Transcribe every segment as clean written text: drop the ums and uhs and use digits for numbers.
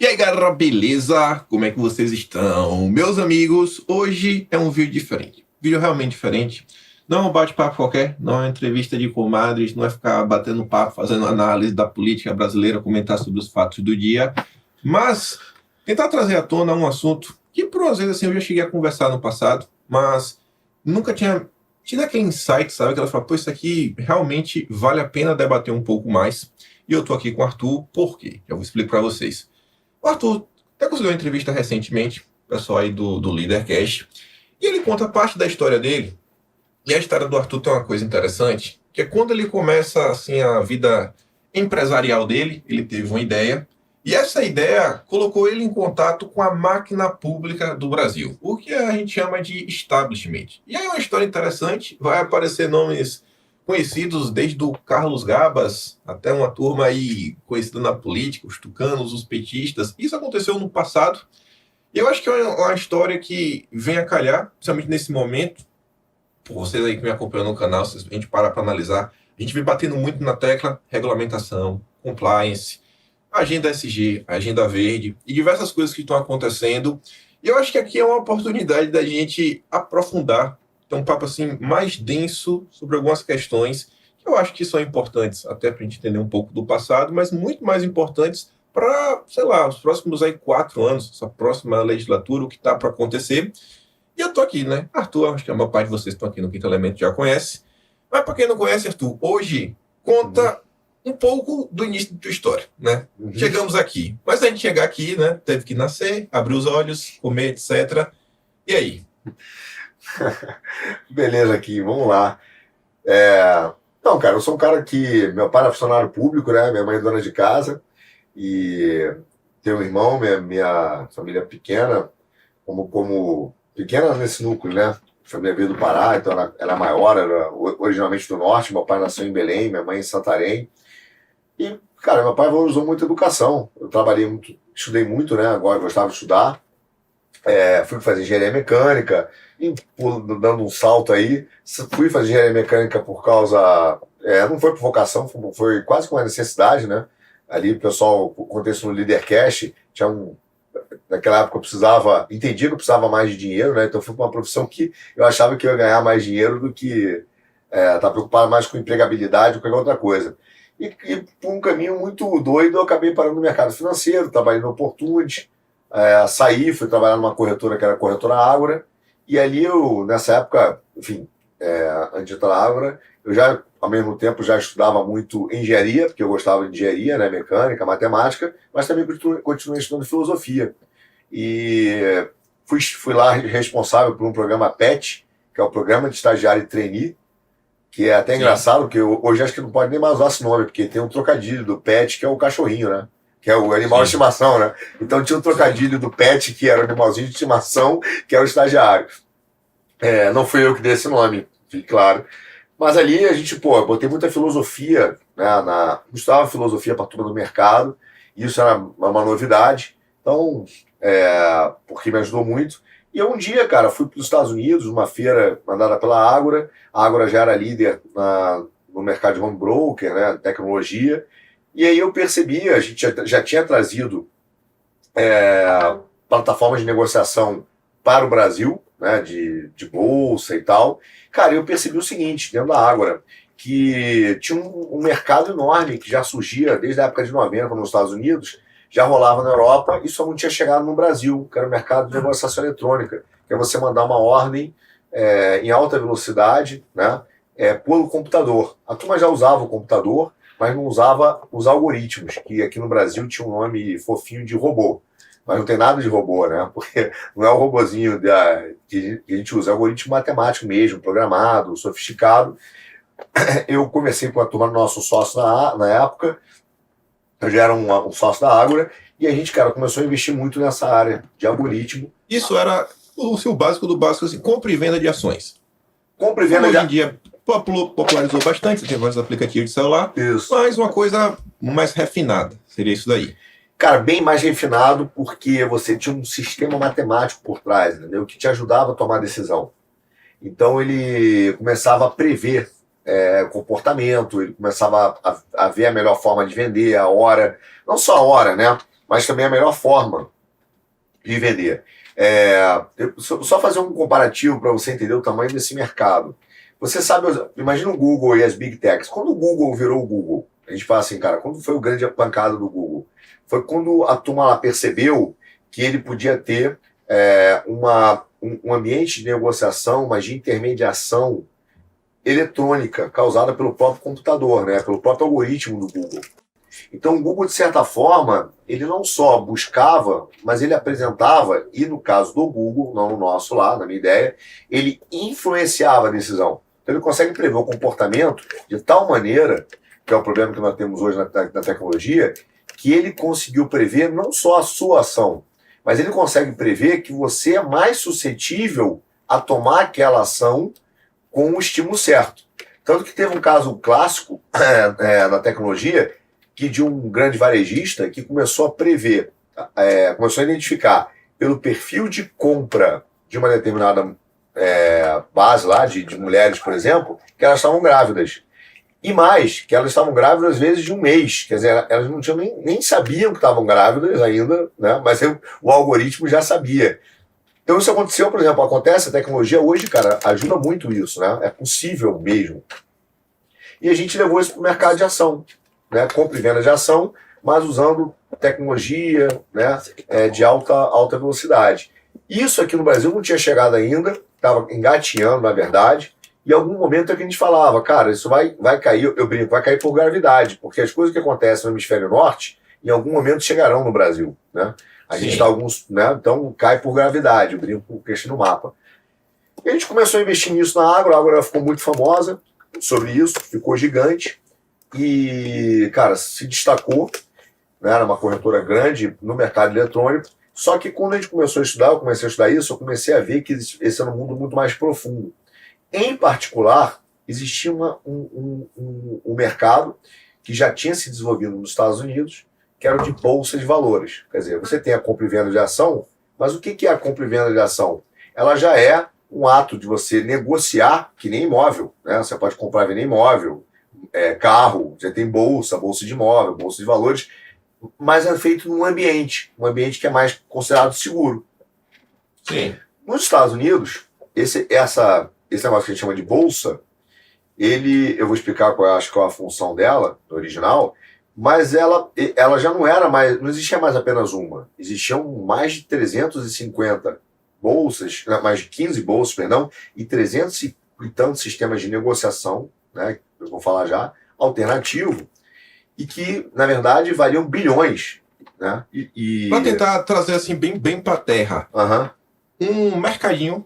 E aí, galera, beleza? Como é que vocês estão? Meus amigos, hoje é um vídeo diferente. Vídeo realmente diferente. Não é um bate-papo qualquer, não é uma entrevista de comadres, não é ficar batendo papo, fazendo análise da política brasileira, comentar sobre os fatos do dia, mas tentar trazer à tona um assunto que, por às vezes, assim, eu já cheguei a conversar no passado, mas nunca tinha tido aquele insight, sabe? Que ela fala, pô, isso aqui realmente vale a pena debater um pouco mais. E eu tô aqui com o Arthur, por quê? Eu vou explicar para vocês. O Arthur até conseguiu uma entrevista recentemente, pessoal aí do Leadercast, e ele conta parte da história dele. E a história do Arthur tem uma coisa interessante, que é quando ele começa assim a vida empresarial dele, ele teve uma ideia, e essa ideia colocou ele em contato com a máquina pública do Brasil, o que a gente chama de establishment. E aí é uma história interessante, vai aparecer nomes conhecidos desde o Carlos Gabas até uma turma aí conhecida na política, os tucanos, os petistas. Isso aconteceu no passado. E eu acho que é uma história que vem a calhar, principalmente nesse momento. Por vocês aí que me acompanham no canal, se a gente parar para analisar, a gente vem batendo muito na tecla regulamentação, compliance, agenda SG, agenda verde e diversas coisas que estão acontecendo. E eu acho que aqui é uma oportunidade da gente aprofundar, ter um papo assim mais denso sobre algumas questões que eu acho que são importantes, até para a gente entender um pouco do passado, mas muito mais importantes para, sei lá, os próximos aí 4 anos, essa próxima legislatura, o que está para acontecer. E eu tô aqui, né? Arthur, acho que a maior parte de vocês que estão aqui no Quinto Elemento já conhece. Mas para quem não conhece, Arthur, hoje conta um pouco do início da tua história, né? Chegamos aqui. Mas a gente chegar aqui, né? Teve que nascer, abrir os olhos, comer, etc. E aí? Beleza aqui, vamos lá. Não, cara, eu sou um cara que... Meu pai era funcionário público, né? Minha mãe é dona de casa. E tenho um irmão, minha família é pequena, como pequena nesse núcleo, né? A família veio do Pará, então era maior, era originalmente do norte. Meu pai nasceu em Belém, minha mãe em Santarém. E, cara, meu pai valorizou muito a educação. Eu trabalhei muito, estudei muito, né? Agora eu gostava de estudar. Fui fazer engenharia mecânica, e dando um salto aí, fui fazer engenharia mecânica por causa, não foi por vocação, foi quase com uma necessidade, né? Ali o pessoal, contexto no Leadercast, naquela época entendia que eu precisava mais de dinheiro, né? Então fui para uma profissão que eu achava que eu ia ganhar mais dinheiro do que estar preocupado mais com empregabilidade ou qualquer outra coisa. E por um caminho muito doido, eu acabei parando no mercado financeiro, trabalhei no Opportunity. Saí, fui trabalhar numa corretora que era a corretora Ágora, e ali nessa época, enfim, antes de entrar na Ágora, eu já, ao mesmo tempo, já estudava muito engenharia, porque eu gostava de engenharia, né, mecânica, matemática, mas também continuei estudando filosofia. E fui lá responsável por um programa PET, que é o Programa de Estagiário e Trainee, que é até engraçado, porque hoje acho que não pode nem mais usar esse nome, porque tem um trocadilho do PET, que é o cachorrinho, né? Que é o animal de estimação, né? Então tinha um trocadilho do pet, que era o animalzinho de estimação, que era o estagiário. Não fui eu que dei esse nome, fique claro. Mas ali a gente, botei muita filosofia, né? Estudava filosofia para turma do mercado, e isso era uma novidade, então, porque me ajudou muito. E eu um dia, cara, fui para os Estados Unidos, numa feira mandada pela Ágora. A Ágora já era líder no mercado de home broker, né? Tecnologia. E aí eu percebi, a gente já tinha trazido plataformas de negociação para o Brasil, né, de bolsa e tal. Cara, eu percebi o seguinte, dentro da Ágora, que tinha um mercado enorme que já surgia desde a época de 90 nos Estados Unidos, já rolava na Europa e só não tinha chegado no Brasil, que era o mercado de negociação eletrônica, que é você mandar uma ordem em alta velocidade, né, pelo computador. A turma já usava o computador, mas não usava os algoritmos, que aqui no Brasil tinha um nome fofinho de robô. Mas não tem nada de robô, né? Porque não é o robozinho que a gente usa, é algoritmo matemático mesmo, programado, sofisticado. Eu comecei com a turma do nosso sócio na época, eu já era um sócio da Ágora, e a gente, cara, começou a investir muito nessa área de algoritmo. Isso era o seu básico do básico, assim, compra e venda de ações. Compra e venda hoje em dia popularizou bastante, você tem vários aplicativos de celular, Isso. Mas uma coisa mais refinada, seria isso daí. Cara, bem mais refinado, porque você tinha um sistema matemático por trás, entendeu? Que te ajudava a tomar decisão. Então ele começava a prever comportamento, ele começava a ver a melhor forma de vender, a hora, não só a hora, né? mas também a melhor forma de vender. Só fazer um comparativo para você entender o tamanho desse mercado. Você sabe, imagina o Google e as Big Techs. Quando o Google virou o Google, a gente fala assim, cara, quando foi o grande pancada do Google? Foi quando a turma lá percebeu que ele podia ter um ambiente de negociação, mas de intermediação eletrônica, causada pelo próprio computador, né, pelo próprio algoritmo do Google. Então o Google, de certa forma, ele não só buscava, mas ele apresentava, e no caso do Google, não no nosso lá, na minha ideia, ele influenciava a decisão. Então ele consegue prever o comportamento de tal maneira, que é o problema que nós temos hoje na tecnologia, que ele conseguiu prever não só a sua ação, mas ele consegue prever que você é mais suscetível a tomar aquela ação com o estímulo certo. Tanto que teve um caso clássico na tecnologia, que de um grande varejista que começou a prever, começou a identificar pelo perfil de compra de uma determinada base lá, de mulheres, por exemplo, que elas estavam grávidas. E mais, que elas estavam grávidas às vezes de um mês. Quer dizer, elas não tinham nem sabiam que estavam grávidas ainda, né? Mas o algoritmo já sabia. Então isso aconteceu, por exemplo, acontece, a tecnologia hoje, cara, ajuda muito isso, né? É possível mesmo. E a gente levou isso para o mercado de ação, né? Compra e venda de ação, mas usando tecnologia, né? De alta velocidade. Isso aqui no Brasil não tinha chegado ainda, estava engateando, na verdade. E em algum momento é que a gente falava, cara, isso vai cair, eu brinco, vai cair por gravidade, porque as coisas que acontecem no hemisfério norte, em algum momento chegarão no Brasil, né? A gente está né? Então cai por gravidade, eu brinco com o queixo no mapa. E a gente começou a investir nisso na Agro, a Agro ficou muito famosa sobre isso, ficou gigante e, cara, se destacou, né? Era uma corretora grande no mercado eletrônico. Só que quando a gente começou a estudar, eu comecei a estudar isso, eu comecei a ver que esse era um mundo muito mais profundo. Em particular, existia um mercado que já tinha se desenvolvido nos Estados Unidos, que era o de bolsa de valores. Quer dizer, você tem a compra e venda de ação, mas o que é a compra e venda de ação? Ela já é um ato de você negociar, que nem imóvel, né? Você pode comprar e vender imóvel, carro, você tem bolsa de imóvel, bolsa de valores, mas é feito num ambiente, um ambiente que é mais considerado seguro. Sim. Nos Estados Unidos, esse negócio que a gente chama de bolsa, eu vou explicar qual é a função dela, no original, mas ela já não era mais, não existia mais apenas uma, existiam mais de 350 bolsas, mais de 15 bolsas, perdão, e 300 e tantos sistemas de negociação, né, eu vou falar já, alternativo, e que, na verdade, valiam bilhões, né? Para tentar trazer assim bem para a terra, um mercadinho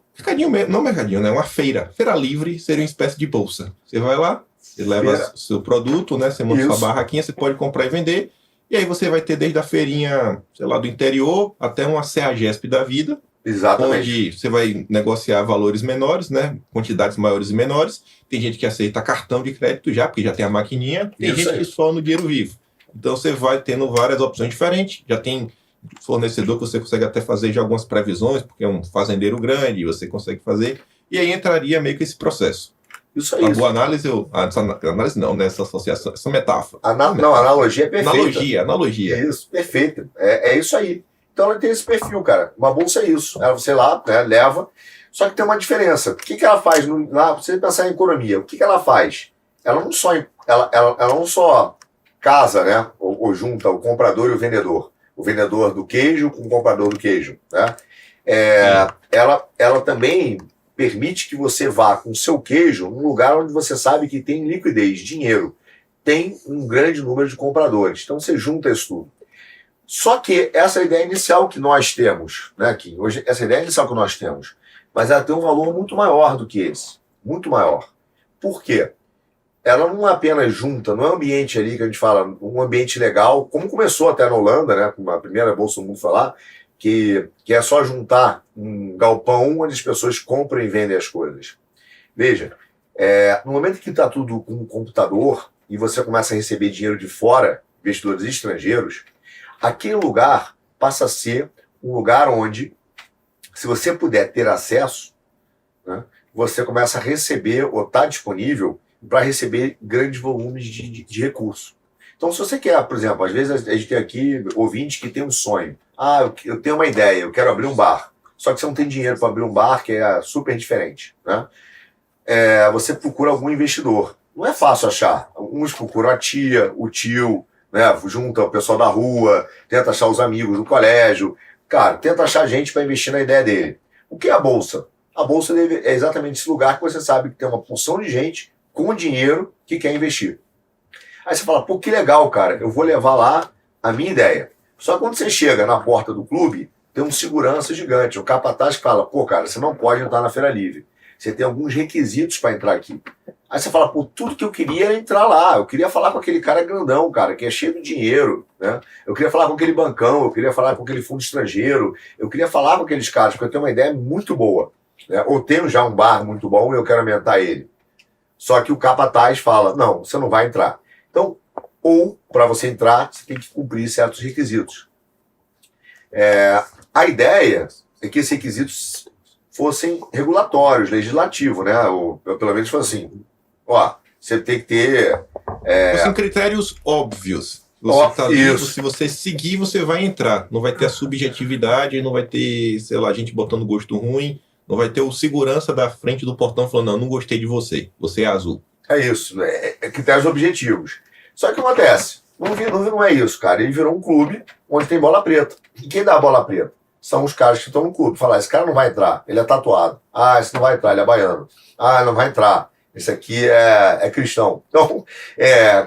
mesmo, não mercadinho, né? Uma feira livre seria uma espécie de bolsa. Você vai lá, você leva o seu produto, né? Você monta sua barraquinha, você pode comprar e vender, e aí você vai ter desde a feirinha, sei lá, do interior até uma CEAGESP da vida. Exatamente. Onde você vai negociar valores menores, né? Quantidades maiores e menores. Tem gente que aceita cartão de crédito já, porque já tem a maquininha. Tem gente que só no dinheiro vivo. Então você vai tendo várias opções diferentes. Já tem fornecedor que você consegue até fazer já algumas previsões, porque é um fazendeiro grande, você consegue fazer. E aí entraria meio que esse processo. Isso aí. A boa análise, análise não, né? Essa associação, essa metáfora. Não, a analogia é perfeita. Analogia. Isso, perfeito. É isso aí. Então ela tem esse perfil, cara. Uma bolsa é isso. Ela, você lá, né, leva. Só que tem uma diferença. O que ela faz? Lá, você pensar em economia, o que ela faz? Ela não só casa, né? Ou junta o comprador e o vendedor. O vendedor do queijo com o comprador do queijo. Né? Ela também permite que você vá com o seu queijo num lugar onde você sabe que tem liquidez, dinheiro. Tem um grande número de compradores. Então você junta isso tudo. Só que essa é a ideia inicial que nós temos, né, Kim? Hoje, essa é a ideia inicial que nós temos. Mas ela tem um valor muito maior do que esse. Muito maior. Por quê? Ela não apenas junta, não é um ambiente ali que a gente fala, um ambiente legal, como começou até na Holanda, né, com a primeira bolsa do mundo falar, que é só juntar um galpão onde as pessoas compram e vendem as coisas. Veja, no momento que está tudo com um computador e você começa a receber dinheiro de fora, investidores estrangeiros, aquele lugar passa a ser um lugar onde, se você puder ter acesso, né, você começa a receber ou está disponível para receber grandes volumes de recursos. Então, se você quer, por exemplo, às vezes a gente tem aqui ouvintes que tem um sonho. Eu tenho uma ideia, eu quero abrir um bar. Só que você não tem dinheiro para abrir um bar, que é super diferente, né? Você procura algum investidor. Não é fácil achar. Uns procuram a tia, o tio, né? Junta o pessoal da rua, tenta achar os amigos do colégio. Cara, tenta achar gente para investir na ideia dele. O que é a Bolsa? A Bolsa é exatamente esse lugar que você sabe que tem uma porção de gente com dinheiro que quer investir. Aí você fala, pô, que legal, cara, eu vou levar lá a minha ideia. Só que quando você chega na porta do clube, tem um segurança gigante. O capataz fala, pô, cara, você não pode entrar na Feira Livre. Você tem alguns requisitos para entrar aqui. Aí você fala, pô, tudo que eu queria era entrar lá. Eu queria falar com aquele cara grandão, cara, que é cheio de dinheiro, né? Eu queria falar com aquele bancão, eu queria falar com aquele fundo estrangeiro, eu queria falar com aqueles caras, porque eu tenho uma ideia muito boa, né? Ou tenho já um bar muito bom e eu quero aumentar ele. Só que o capataz fala, não, você não vai entrar. Então, ou para você entrar, você tem que cumprir certos requisitos. A ideia é que esses requisitos fossem regulatórios, legislativos, né? Ou pelo menos fosse assim, ó, você tem que ter... São critérios óbvios. Você tá ali, se você seguir, você vai entrar. Não vai ter a subjetividade, não vai ter, sei lá, gente botando gosto ruim, não vai ter o segurança da frente do portão falando, não gostei de você, você é azul. É isso, critérios objetivos. Só que acontece, não é isso, cara. Ele virou um clube onde tem bola preta. E quem dá a bola preta? São os caras que estão no clube. Falar, esse cara não vai entrar, ele é tatuado. Esse não vai entrar, ele é baiano. Não vai entrar, esse aqui é cristão. Então,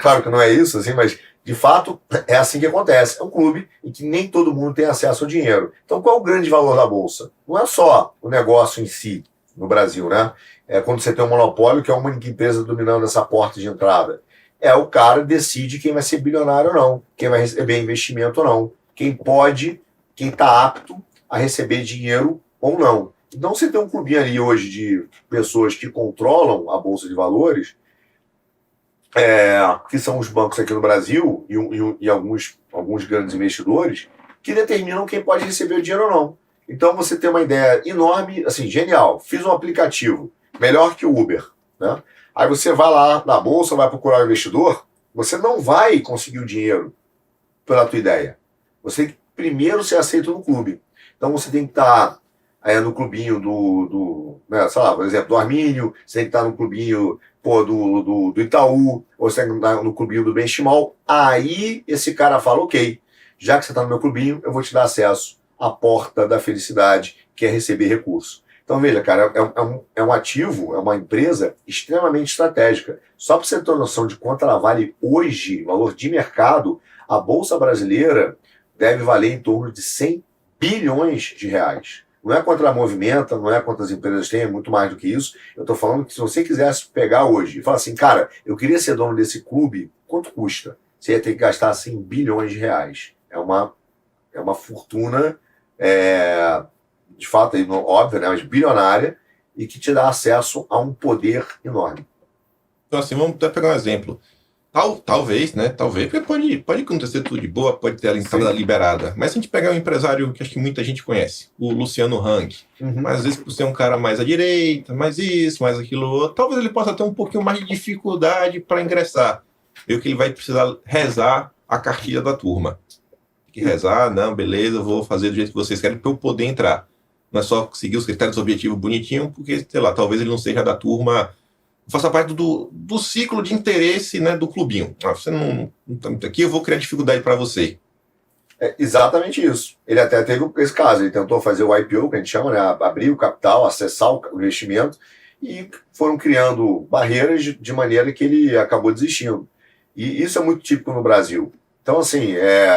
claro que não é isso, assim, mas de fato é assim que acontece. É um clube em que nem todo mundo tem acesso ao dinheiro. Então, qual é o grande valor da Bolsa? Não é só o negócio em si, no Brasil, né? Quando você tem um monopólio, que é uma única empresa dominando essa porta de entrada. O cara decide quem vai ser bilionário ou não, quem vai receber investimento ou não, quem está apto a receber dinheiro ou não. Então, você tem um clubinho ali hoje de pessoas que controlam a Bolsa de Valores, que são os bancos aqui no Brasil e alguns grandes investidores, que determinam quem pode receber o dinheiro ou não. Então, você tem uma ideia enorme, assim, genial. Fiz um aplicativo melhor que o Uber, né? Aí você vai lá na bolsa, vai procurar um investidor, você não vai conseguir o dinheiro pela tua ideia. Você tem que primeiro ser aceito no clube. Então você tem que estar no clubinho né, sei lá, por exemplo, do Armínio, você tem que estar no clubinho do Itaú, ou você tem que estar no clubinho do Benchimol. Aí esse cara fala, ok, já que você está no meu clubinho, eu vou te dar acesso à porta da felicidade, que é receber recurso. Então, veja, cara, é um ativo, é uma empresa extremamente estratégica. Só para você ter noção de quanto ela vale hoje, valor de mercado, a Bolsa Brasileira deve valer em torno de 100 bilhões de reais. Não é quanto ela movimenta, não é quantas empresas tem, é muito mais do que isso. Eu estou falando que se você quisesse pegar hoje e falar assim, cara, eu queria ser dono desse clube, quanto custa? Você ia ter que gastar 100 bilhões de reais. É uma fortuna... de fato, óbvio, né, mas bilionária, e que te dá acesso a um poder enorme. Então, assim, vamos até pegar um exemplo. Talvez, né? Talvez, porque pode acontecer tudo de boa, pode ter a entrada liberada. Mas se a gente pegar um empresário que acho que muita gente conhece, o Luciano Hang, mas às vezes por ser um cara mais à direita, mais isso, mais aquilo outro, talvez ele possa ter um pouquinho mais de dificuldade para ingressar. Eu que ele vai precisar rezar a cartilha da turma. Tem que rezar, não, beleza, eu vou fazer do jeito que vocês querem para eu poder entrar. Não é só seguir os critérios objetivos bonitinho, porque, sei lá, talvez ele não seja da turma, faça parte do ciclo de interesse, né, do clubinho. Você não está muito aqui, eu vou criar dificuldade para você. É exatamente isso. Ele até teve esse caso, ele tentou fazer o IPO, que a gente chama, né, abrir o capital, acessar o investimento, e foram criando barreiras de maneira que ele acabou desistindo. E isso é muito típico no Brasil. Então, assim,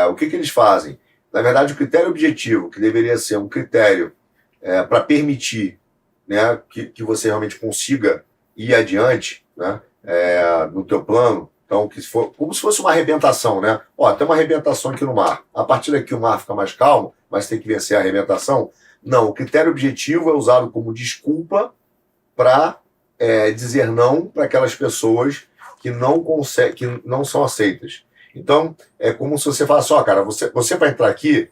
o que eles fazem? Na verdade, o critério objetivo, que deveria ser um critério para permitir, né, que você realmente consiga ir adiante, né, no teu plano. Então, como se fosse uma arrebentação, né? Tem uma arrebentação aqui no mar. A partir daqui o mar fica mais calmo, mas tem que vencer a arrebentação. Não, o critério objetivo é usado como desculpa para dizer não para aquelas pessoas que não são aceitas. Então, é como se você falasse, cara, você para entrar aqui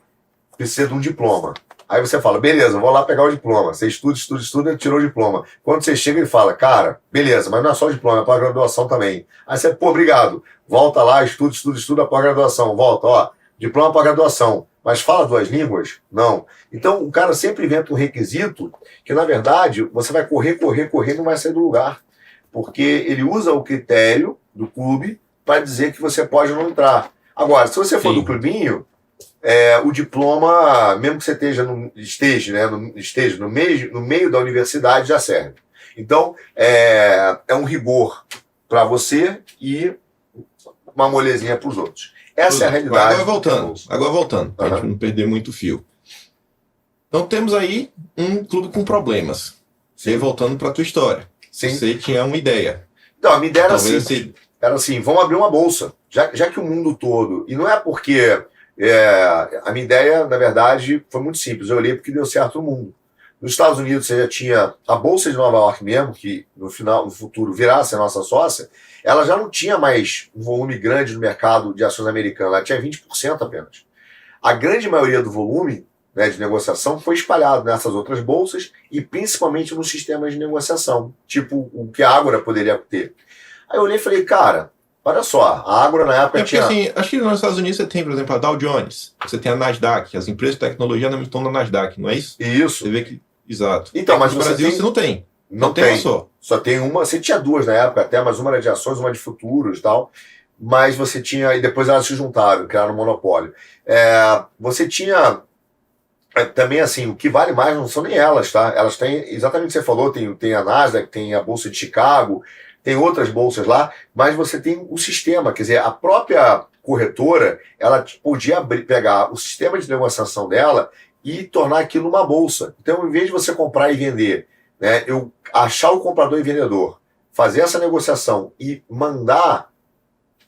precisa de um diploma. Aí você fala, beleza, vou lá pegar o diploma. Você estuda, tirou o diploma. Quando você chega, ele fala, cara, beleza, mas não é só o diploma, é pós-graduação também. Aí você, pô, obrigado. Volta lá, estuda a pós-graduação. Volta, ó, diploma pós-graduação. Mas fala 2 línguas? Não. Então, o cara sempre inventa um requisito que, na verdade, você vai correr e não vai sair do lugar. Porque ele usa o critério do clube para dizer que você pode não entrar. Agora, se você for do clubinho, o diploma, mesmo que você esteja no meio da universidade, já serve. Então, é um rigor para você e uma molezinha para os outros. Essa é a realidade. Agora voltando, para a gente não perder muito fio. Então, temos aí um clube com problemas. Sim. E voltando para a tua história. Sim. Você tinha uma ideia. Então, a minha ideia era assim, vamos abrir uma bolsa. Já que o mundo todo... E não é porque... a minha ideia, na verdade, foi muito simples. Eu olhei porque deu certo no mundo. Nos Estados Unidos, você já tinha a Bolsa de Nova York mesmo, que no futuro virasse a nossa sócia, ela já não tinha mais um volume grande no mercado de ações americanas, ela tinha 20% apenas. A grande maioria do volume, né, de negociação foi espalhado nessas outras bolsas e principalmente nos sistemas de negociação, tipo o que a Ágora poderia ter. Aí eu olhei e falei, cara, olha só, a Ágora na época tinha... Assim, acho que nos Estados Unidos você tem, por exemplo, a Dow Jones, você tem a Nasdaq, as empresas de tecnologia não estão na Nasdaq, não é isso? Isso. Você vê que... Exato. Então, mas no Brasil você não tem. Não tem uma só. Só tem uma. Você tinha 2 na época até, mas uma era de ações, uma de futuros e tal. Mas você tinha... E depois elas se juntaram, criaram um monopólio. Você tinha... Também, assim, o que vale mais não são nem elas, tá? Elas têm, exatamente o que você falou, tem a Nasdaq, tem a Bolsa de Chicago, tem outras bolsas lá, mas você tem o sistema, quer dizer, a própria corretora, ela podia pegar o sistema de negociação dela e tornar aquilo uma bolsa. Então, em vez de você comprar e vender, né, eu achar o comprador e vendedor, fazer essa negociação e mandar,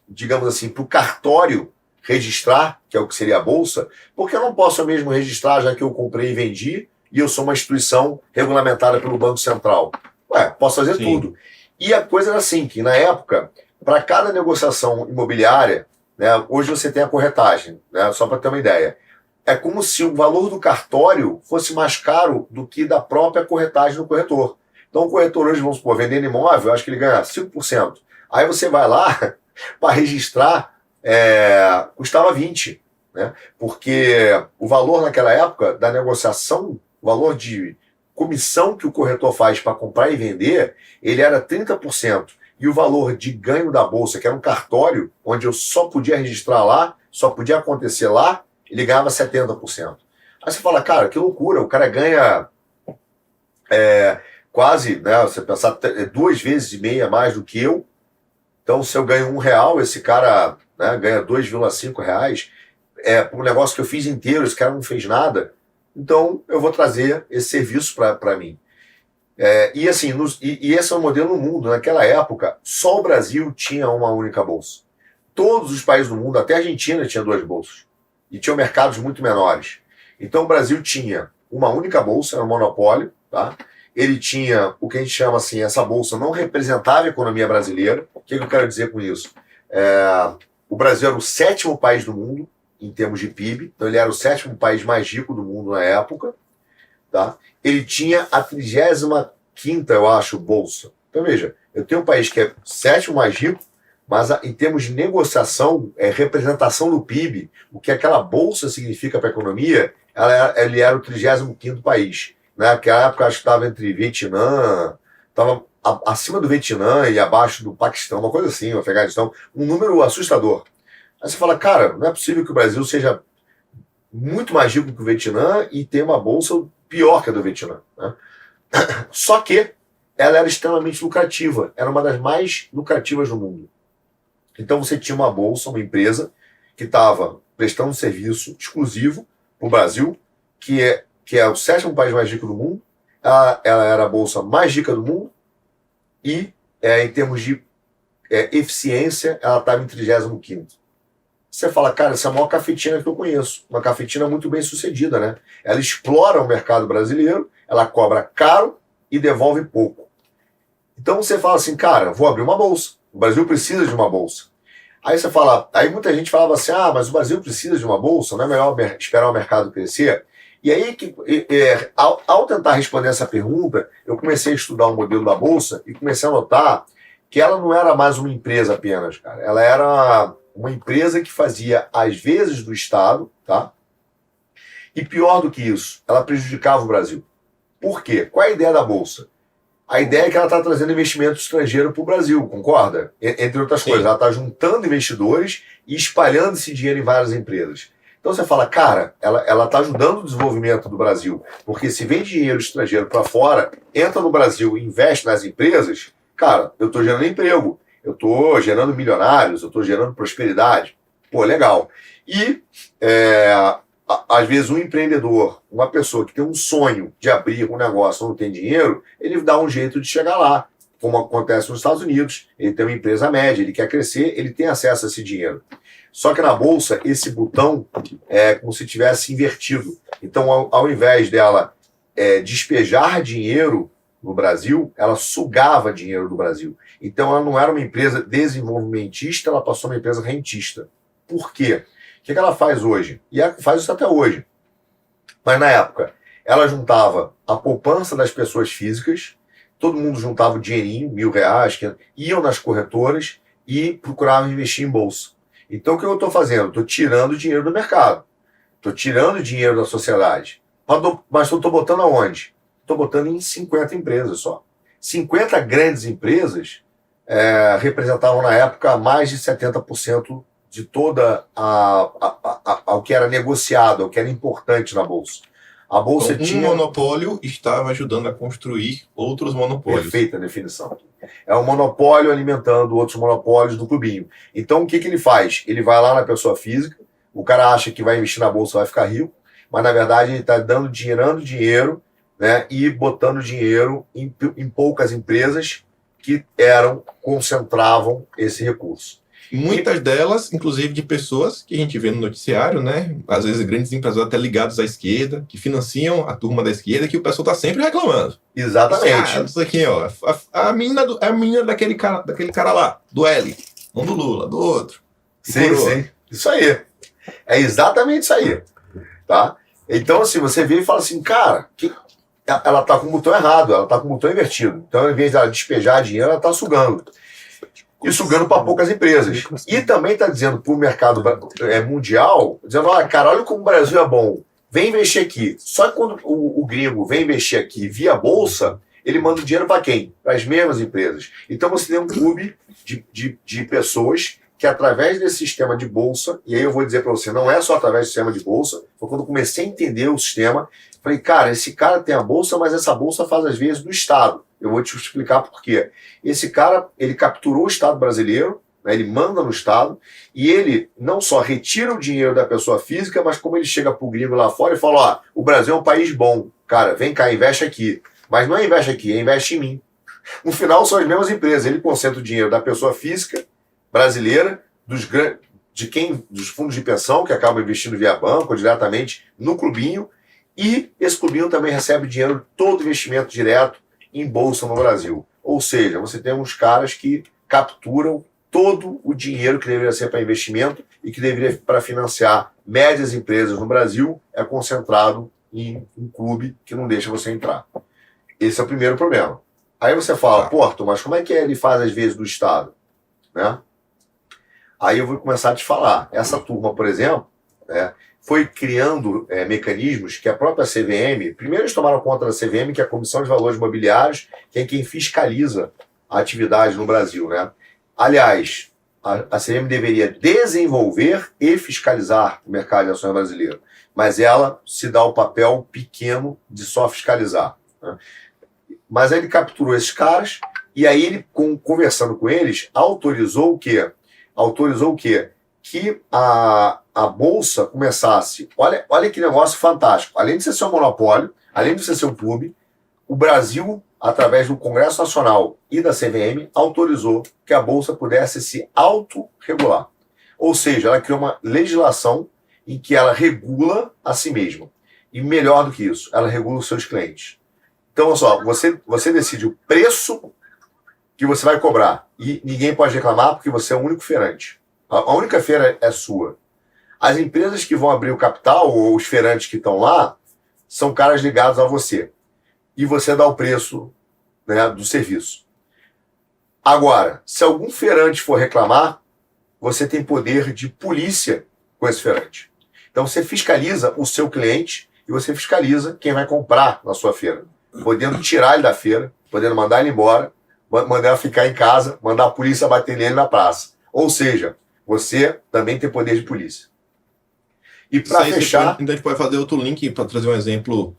digamos assim, para o cartório registrar, que é o que seria a bolsa, porque eu não posso mesmo registrar, já que eu comprei e vendi, e eu sou uma instituição regulamentada pelo Banco Central. Posso fazer Sim. tudo. E a coisa era assim, que na época, para cada negociação imobiliária, né, hoje você tem a corretagem, né, só para ter uma ideia, é como se o valor do cartório fosse mais caro do que da própria corretagem do corretor. Então o corretor hoje, vamos supor, vendendo imóvel, eu acho que ele ganha 5%. Aí você vai lá para registrar, custava 20%. Né? Porque o valor naquela época da negociação, o valor de comissão que o corretor faz para comprar e vender, ele era 30%. E o valor de ganho da bolsa, que era um cartório, onde eu só podia registrar lá, só podia acontecer lá, ele ganhava 70%. Aí você fala, cara, que loucura, o cara ganha quase, né, você pensar 2,5 vezes a mais do que eu. Então, se eu ganho R$1, esse cara, né, ganha R$2,5. Um negócio que eu fiz inteiro, esse cara não fez nada. Então, eu vou trazer esse serviço para mim. E assim, esse é o modelo no mundo. Naquela época, só o Brasil tinha uma única bolsa. Todos os países do mundo, até a Argentina, tinha 2 bolsas. E tinham mercados muito menores. Então, o Brasil tinha uma única bolsa, era um monopólio. Tá? Ele tinha o que a gente chama assim, essa bolsa não representava a economia brasileira. O que eu quero dizer com isso? O Brasil era o 7º país do mundo, em termos de PIB. Então, ele era o 7º país mais rico do mundo na época. Tá? Ele tinha a 35ª, eu acho, bolsa. Então, veja, eu tenho um país que é 7º mais rico, mas em termos de negociação, representação do PIB, o que aquela bolsa significa para a economia, ele era o 35º país. Naquela época, acho que estava entre Vietnã, estava acima do Vietnã e abaixo do Paquistão, uma coisa assim, o Afeganistão, um número assustador. Aí você fala, cara, não é possível que o Brasil seja muito mais rico que o Vietnã e tenha uma bolsa pior que a do Vietnã. Né? Só que ela era extremamente lucrativa, era uma das mais lucrativas do mundo. Então você tinha uma bolsa, uma empresa, que estava prestando um serviço exclusivo para o Brasil, que é o 7º país mais rico do mundo, ela era a bolsa mais rica do mundo, e em termos de eficiência, ela estava em 35º. Você fala, cara, essa é a maior cafetina que eu conheço. Uma cafetina muito bem sucedida, né? Ela explora o mercado brasileiro, ela cobra caro e devolve pouco. Então você fala assim, cara, vou abrir uma bolsa. O Brasil precisa de uma bolsa. Aí você fala, aí muita gente falava assim, mas o Brasil precisa de uma bolsa, não é melhor esperar o mercado crescer? E aí, ao tentar responder essa pergunta, eu comecei a estudar o modelo da Bolsa e comecei a notar que ela não era mais uma empresa apenas, cara. Ela era uma empresa que fazia às vezes do Estado, tá? E pior do que isso, ela prejudicava o Brasil. Por quê? Qual é a ideia da Bolsa? A ideia é que ela está trazendo investimento estrangeiro para o Brasil, concorda? Entre outras coisas, ela está juntando investidores e espalhando esse dinheiro em várias empresas. Então você fala, cara, ela está ajudando o desenvolvimento do Brasil, porque se vem dinheiro estrangeiro para fora, entra no Brasil e investe nas empresas, cara, eu estou gerando emprego, eu estou gerando milionários, eu estou gerando prosperidade. Pô, legal. E às vezes um empreendedor, uma pessoa que tem um sonho de abrir um negócio não tem dinheiro, ele dá um jeito de chegar lá, como acontece nos Estados Unidos. Ele tem uma empresa média, ele quer crescer, ele tem acesso a esse dinheiro. Só que na Bolsa, esse botão é como se tivesse invertido. Então, ao invés dela despejar dinheiro no Brasil, ela sugava dinheiro do Brasil. Então, ela não era uma empresa desenvolvimentista, ela passou a uma empresa rentista. Por quê? O que ela faz hoje? E ela faz isso até hoje. Mas na época, ela juntava a poupança das pessoas físicas, todo mundo juntava o dinheirinho, R$1.000, iam nas corretoras e procuravam investir em bolsa. Então o que eu estou fazendo? Estou tirando dinheiro do mercado. Estou tirando dinheiro da sociedade. Mas estou botando aonde? Estou botando em 50 empresas só. 50 grandes empresas representavam na época mais de 70% de toda ao que era negociado, ao que era importante na Bolsa. A Bolsa então, tinha... Um monopólio estava ajudando a construir outros monopólios. Perfeita definição. É um monopólio alimentando outros monopólios do clubinho. Então, o que ele faz? Ele vai lá na pessoa física, o cara acha que vai investir na Bolsa vai ficar rico, mas, na verdade, ele está gerando dinheiro, né, e botando dinheiro em poucas empresas que concentravam esse recurso. Muitas delas, inclusive de pessoas que a gente vê no noticiário, né? Às vezes grandes empresários até ligados à esquerda, que financiam a turma da esquerda, que o pessoal está sempre reclamando. Exatamente. Isso aqui, ó. A menina daquele cara lá, do L. Não do Lula, do outro. Sim. Isso aí. É exatamente isso aí. Tá? Então, assim, você vê e fala assim, cara, ela tá com o botão errado, ela tá com o botão invertido. Então, ao invés de ela despejar dinheiro, ela tá sugando. E sugando para poucas empresas. E também está dizendo para o mercado mundial, dizendo, cara, olha como o Brasil é bom, vem investir aqui. Só que quando o gringo vem investir aqui via Bolsa, ele manda o dinheiro para quem? Para as mesmas empresas. Então você tem um clube de pessoas que através desse sistema de Bolsa, e aí eu vou dizer para você, não é só através do sistema de Bolsa, foi quando eu comecei a entender o sistema, falei, cara, esse cara tem a Bolsa, mas essa Bolsa faz às vezes do Estado. Eu vou te explicar por quê. Esse cara, ele capturou o Estado brasileiro, né, ele manda no Estado, e ele não só retira o dinheiro da pessoa física, mas como ele chega pro gringo lá fora e fala, o Brasil é um país bom, cara, vem cá, investe aqui. Mas não é investe aqui, é investe em mim. No final, são as mesmas empresas. Ele concentra o dinheiro da pessoa física brasileira, dos fundos de pensão, que acabam investindo via banco, ou diretamente no clubinho, e esse clubinho também recebe dinheiro, todo investimento direto, em bolsa no Brasil. Ou seja, você tem uns caras que capturam todo o dinheiro que deveria ser para investimento e que deveria para financiar médias empresas no Brasil é concentrado em um clube que não deixa você entrar. Esse é o primeiro problema. Aí você fala, Porto, mas como é que ele faz às vezes do Estado? Né? Aí eu vou começar a te falar. Essa turma, por exemplo, foi criando mecanismos que a própria CVM, primeiro eles tomaram conta da CVM, que é a Comissão de Valores Imobiliários, que é quem fiscaliza a atividade no Brasil, né? Aliás, a CVM deveria desenvolver e fiscalizar o mercado de ações brasileiro, mas ela se dá o papel pequeno de só fiscalizar, né? Mas aí ele capturou esses caras e aí ele, conversando com eles, autorizou o quê? Autorizou o quê? Que a Bolsa começasse... Olha que negócio fantástico. Além de você ser um monopólio, além de você ser um clube, o Brasil, através do Congresso Nacional e da CVM, autorizou que a Bolsa pudesse se autorregular. Ou seja, ela criou uma legislação em que ela regula a si mesma. E melhor do que isso, ela regula os seus clientes. Então, olha só, você decide o preço que você vai cobrar. E ninguém pode reclamar porque você é o único feirante. A única feira é sua. As empresas que vão abrir o capital, ou os feirantes que estão lá, são caras ligados a você. E você dá o preço, né, do serviço. Agora, se algum feirante for reclamar, você tem poder de polícia com esse feirante. Então você fiscaliza o seu cliente e você fiscaliza quem vai comprar na sua feira, podendo tirar ele da feira, podendo mandar ele embora, mandar ele ficar em casa, mandar a polícia bater nele na praça. Ou seja, você também tem poder de polícia. E para fechar... Então a gente pode fazer outro link para trazer um exemplo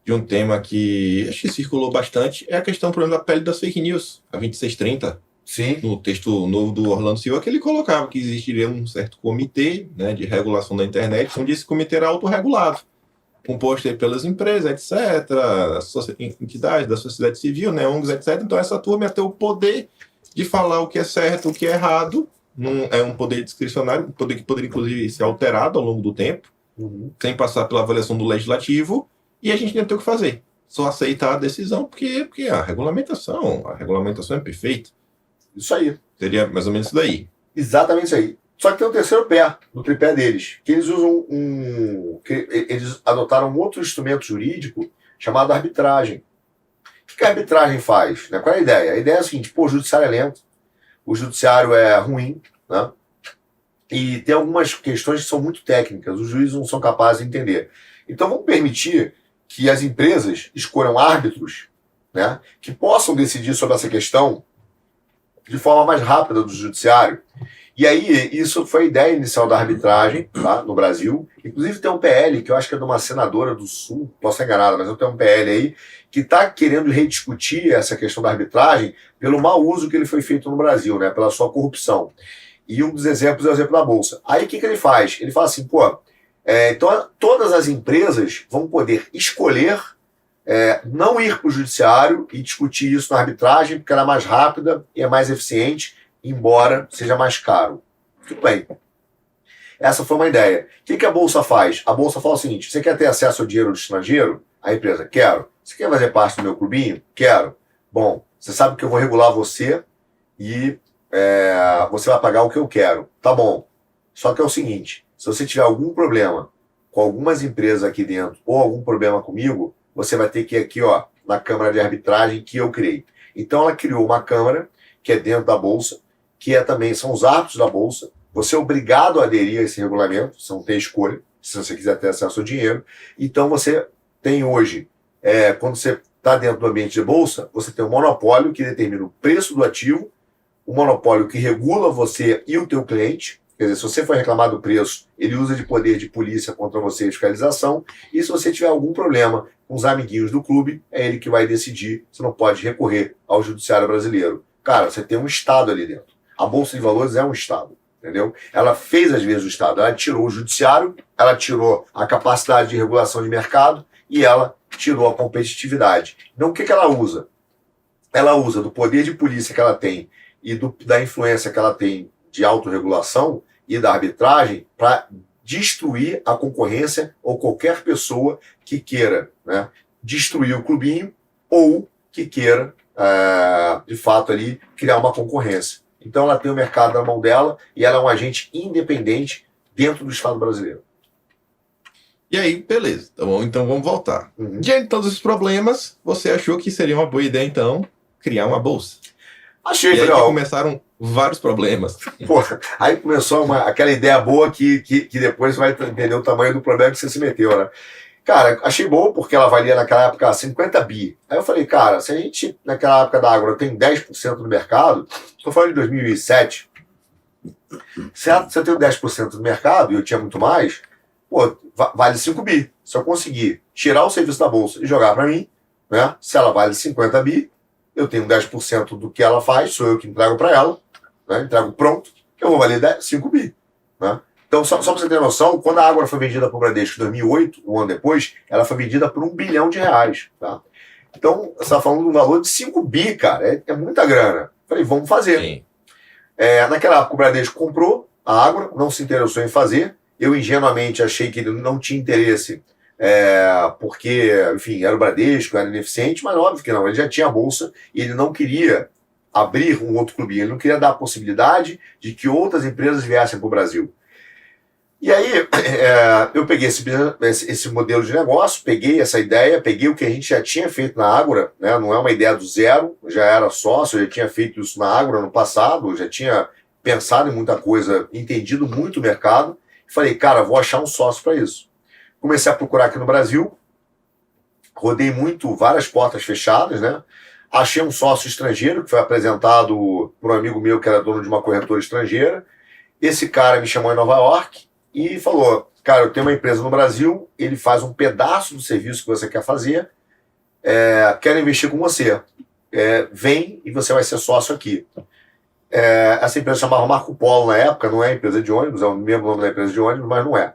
de um tema que acho que circulou bastante, é a questão, por exemplo, da pele das fake news, a 2630. Sim. No texto novo do Orlando Silva, que ele colocava que existiria um certo comitê, né, de regulação da internet, onde esse comitê era autorregulado, composto aí pelas empresas, etc., entidades da sociedade civil, né, ONGs, etc. Então essa turma ia ter o poder de falar o que é certo, o que é errado. Não é um poder discricionário, um poder que poderia, inclusive, ser alterado ao longo do tempo, sem passar pela avaliação do legislativo, e a gente não tem o que fazer. Só aceitar a decisão, porque a regulamentação é perfeita. Isso aí. Seria mais ou menos isso daí. Exatamente isso aí. Só que tem um terceiro pé, no tripé deles, que eles usam eles adotaram um outro instrumento jurídico chamado arbitragem. O que a arbitragem faz? Né? Qual é a ideia? A ideia é a seguinte, o judiciário é lento, o judiciário é ruim, né? E tem algumas questões que são muito técnicas, os juízes não são capazes de entender. Então vamos permitir que as empresas escolham árbitros, né, que possam decidir sobre essa questão de forma mais rápida do judiciário. E aí, isso foi a ideia inicial da arbitragem, tá, no Brasil. Inclusive tem um PL, que eu acho que é de uma senadora do Sul, posso estar enganado, mas eu tenho um PL aí, que está querendo rediscutir essa questão da arbitragem pelo mau uso que ele foi feito no Brasil, né, pela sua corrupção. E um dos exemplos é o exemplo da Bolsa. Aí o que ele faz? Ele fala assim, pô, então todas as empresas vão poder escolher não ir para o judiciário e discutir isso na arbitragem, porque ela é mais rápida e é mais eficiente, embora seja mais caro. Tudo bem. Essa foi uma ideia. O que a Bolsa faz? A Bolsa fala o seguinte, você quer ter acesso ao dinheiro do estrangeiro? A empresa, quero. Você quer fazer parte do meu clubinho? Quero. Bom, você sabe que eu vou regular você e você vai pagar o que eu quero. Tá bom. Só que é o seguinte, se você tiver algum problema com algumas empresas aqui dentro ou algum problema comigo, você vai ter que ir aqui, ó, na Câmara de Arbitragem que eu criei. Então ela criou uma Câmara, que é dentro da Bolsa, que também são os árbitros da Bolsa. Você é obrigado a aderir a esse regulamento, você não tem escolha, se você quiser ter acesso ao dinheiro. Então você tem hoje, quando você está dentro do ambiente de Bolsa, você tem um monopólio que determina o preço do ativo, um monopólio que regula você e o teu cliente. Quer dizer, se você for reclamar do preço, ele usa de poder de polícia contra você e fiscalização. E se você tiver algum problema com os amiguinhos do clube, é ele que vai decidir. Você não pode recorrer ao judiciário brasileiro. Cara, você tem um Estado ali dentro. A Bolsa de Valores é um Estado, entendeu? Ela fez as vezes do Estado. Ela tirou o judiciário, ela tirou a capacidade de regulação de mercado e ela tirou a competitividade. Então, o que ela usa? Ela usa do poder de polícia que ela tem e da influência que ela tem de autorregulação e da arbitragem para destruir a concorrência ou qualquer pessoa que queira, né, destruir o clubinho ou que queira, de fato, ali criar uma concorrência. Então ela tem o mercado na mão dela e ela é um agente independente dentro do Estado brasileiro. E aí, beleza. Então vamos voltar. Diante de todos os problemas, você achou que seria uma boa ideia, então, criar uma bolsa? Achei, e aí começaram vários problemas. Porra, aí começou aquela ideia boa que depois você vai entender o tamanho do problema que você se meteu, né? Cara, achei bom porque ela valia naquela época 50 bi. Aí eu falei, cara, se a gente, naquela época da Ágora, tem 10% do mercado, estou falando de 2007, certo? Se eu tenho 10% do mercado e eu tinha muito mais, pô, vale 5 bi. Se eu conseguir tirar o serviço da Bolsa e jogar para mim, né? Se ela vale 50 bi, eu tenho 10% do que ela faz, sou eu que entrego para ela, né? Entrego pronto, eu vou valer 5 bi. Né? Então, só para você ter noção, quando a Ágora foi vendida para o Bradesco em 2008, um ano depois, ela foi vendida por R$1 bilhão. Tá? Então, você está falando de um valor de 5 bi, cara, é muita grana. Falei, vamos fazer. Naquela época, o Bradesco comprou a Ágora, não se interessou em fazer. Eu, ingenuamente, achei que ele não tinha interesse, porque, enfim, era o Bradesco, era ineficiente, mas óbvio que não, ele já tinha a Bolsa e ele não queria abrir um outro clube, ele não queria dar a possibilidade de que outras empresas viessem para o Brasil. E aí, eu peguei esse modelo de negócio, peguei essa ideia, peguei o que a gente já tinha feito na Ágora, né? Não é uma ideia do zero, já era sócio, eu já tinha feito isso na Ágora no passado, já tinha pensado em muita coisa, entendido muito o mercado. Falei, cara, vou achar um sócio para isso. Comecei a procurar aqui no Brasil, rodei muito, várias portas fechadas, né? Achei um sócio estrangeiro, que foi apresentado por um amigo meu que era dono de uma corretora estrangeira. Esse cara me chamou em Nova York e falou, cara, eu tenho uma empresa no Brasil, ele faz um pedaço do serviço que você quer fazer, quero investir com você. Vem e você vai ser sócio aqui. Essa empresa chamava Marco Polo na época, não é empresa de ônibus, é o mesmo nome da empresa de ônibus, mas não é.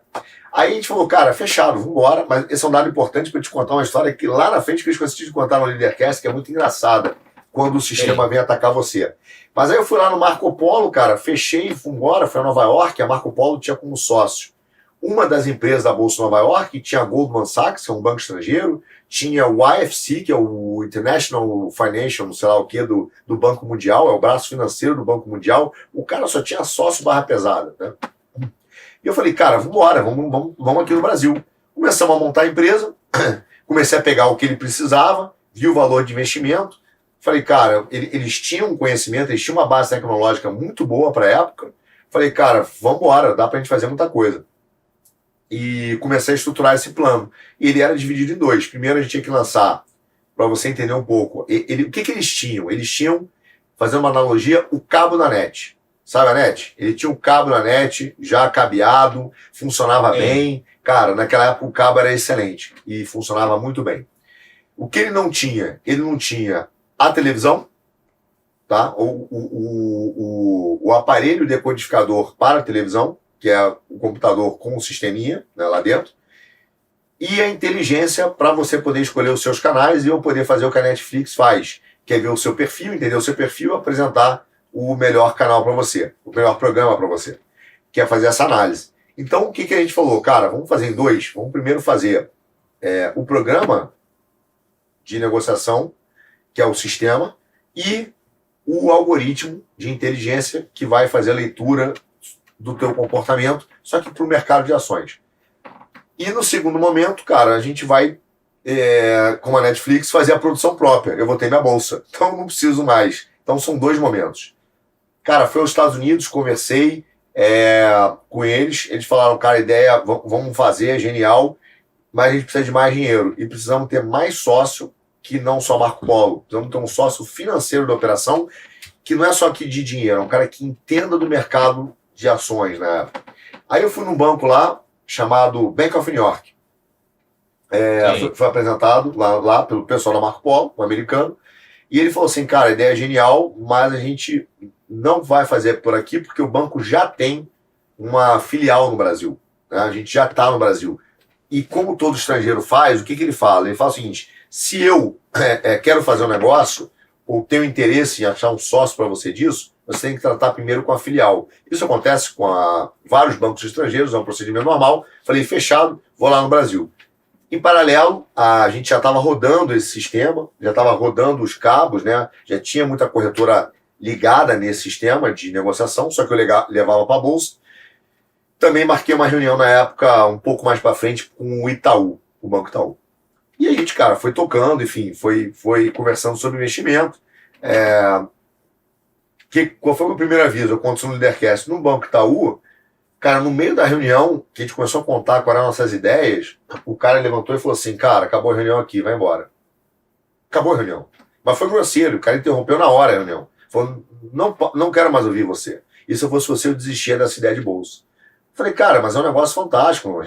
Aí a gente falou, cara, fechado, vamos embora, mas esse é um dado importante para te contar uma história que lá na frente que eu esqueci de contar no Leadercast, que é muito engraçada, quando o sistema vem atacar você. Mas aí eu fui lá no Marco Polo, cara, fechei, fui embora, fui a Nova York, a Marco Polo tinha como sócio uma das empresas da Bolsa de Nova York, tinha a Goldman Sachs, que é um banco estrangeiro, tinha o IFC, que é o International Financial, não sei lá o que, do Banco Mundial, é o braço financeiro do Banco Mundial, o cara só tinha sócio barra pesada, né? E eu falei, cara, vamos embora, vamos aqui no Brasil. Começamos a montar a empresa, comecei a pegar o que ele precisava, vi o valor de investimento, falei, cara, eles tinham conhecimento, eles tinham uma base tecnológica muito boa para a época, falei, cara, vamos embora, dá para a gente fazer muita coisa. E comecei a estruturar esse plano. E ele era dividido em dois. Primeiro a gente tinha que lançar, para você entender um pouco, o que eles tinham? Eles tinham, fazendo uma analogia, o cabo na net. Sabe a net? Ele tinha o cabo na net, já cabeado, funcionava bem. Cara, naquela época o cabo era excelente e funcionava muito bem. O que ele não tinha? Ele não tinha a televisão, tá? O aparelho decodificador para a televisão, que é o computador com o sisteminha, né, lá dentro, e a inteligência para você poder escolher os seus canais e eu poder fazer o que a Netflix faz, que é ver o seu perfil, entender o seu perfil e apresentar o melhor canal para você, o melhor programa para você, que é fazer essa análise. Então, o que a gente falou? Cara, vamos fazer em dois. Vamos primeiro fazer o programa de negociação, que é o sistema, e o algoritmo de inteligência que vai fazer a leitura do teu comportamento, só que para o mercado de ações. E no segundo momento, cara, a gente vai, como a Netflix, fazer a produção própria. Eu vou ter minha bolsa, então não preciso mais. Então são dois momentos. Cara, fui aos Estados Unidos, conversei com eles falaram, cara, a ideia, vamos fazer, é genial, mas a gente precisa de mais dinheiro e precisamos ter mais sócio que não só Marco Polo. Precisamos ter um sócio financeiro da operação que não é só aqui de dinheiro, é um cara que entenda do mercado de ações, né? Aí eu fui num banco lá, chamado Bank of New York. Foi apresentado lá pelo pessoal da Marco Polo, um americano, e ele falou assim, cara, a ideia é genial, mas a gente não vai fazer por aqui porque o banco já tem uma filial no Brasil, né? A gente já está no Brasil. E como todo estrangeiro faz, o que ele fala? Ele fala o seguinte, se eu quero fazer um negócio, ou tenho interesse em achar um sócio para você disso, você tem que tratar primeiro com a filial. Isso acontece com vários bancos estrangeiros, é um procedimento normal. Falei, fechado, vou lá no Brasil. Em paralelo, a gente já estava rodando esse sistema, já estava rodando os cabos, né? Já tinha muita corretora ligada nesse sistema de negociação, só que eu levava para a Bolsa. Também marquei uma reunião na época, um pouco mais para frente, com o Itaú, o Banco Itaú. E a gente, cara, foi tocando, enfim, foi conversando sobre investimento. Qual foi o meu primeiro aviso? Eu conto isso no Leadercast. No Banco Itaú, cara, no meio da reunião, que a gente começou a contar quais eram nossas ideias, o cara levantou e falou assim, cara, acabou a reunião aqui, vai embora. Acabou a reunião. Mas foi grosseiro, o cara interrompeu na hora a reunião. Falou, não quero mais ouvir você. E se eu fosse você, eu desistia dessa ideia de bolsa. Falei, cara, mas é um negócio fantástico.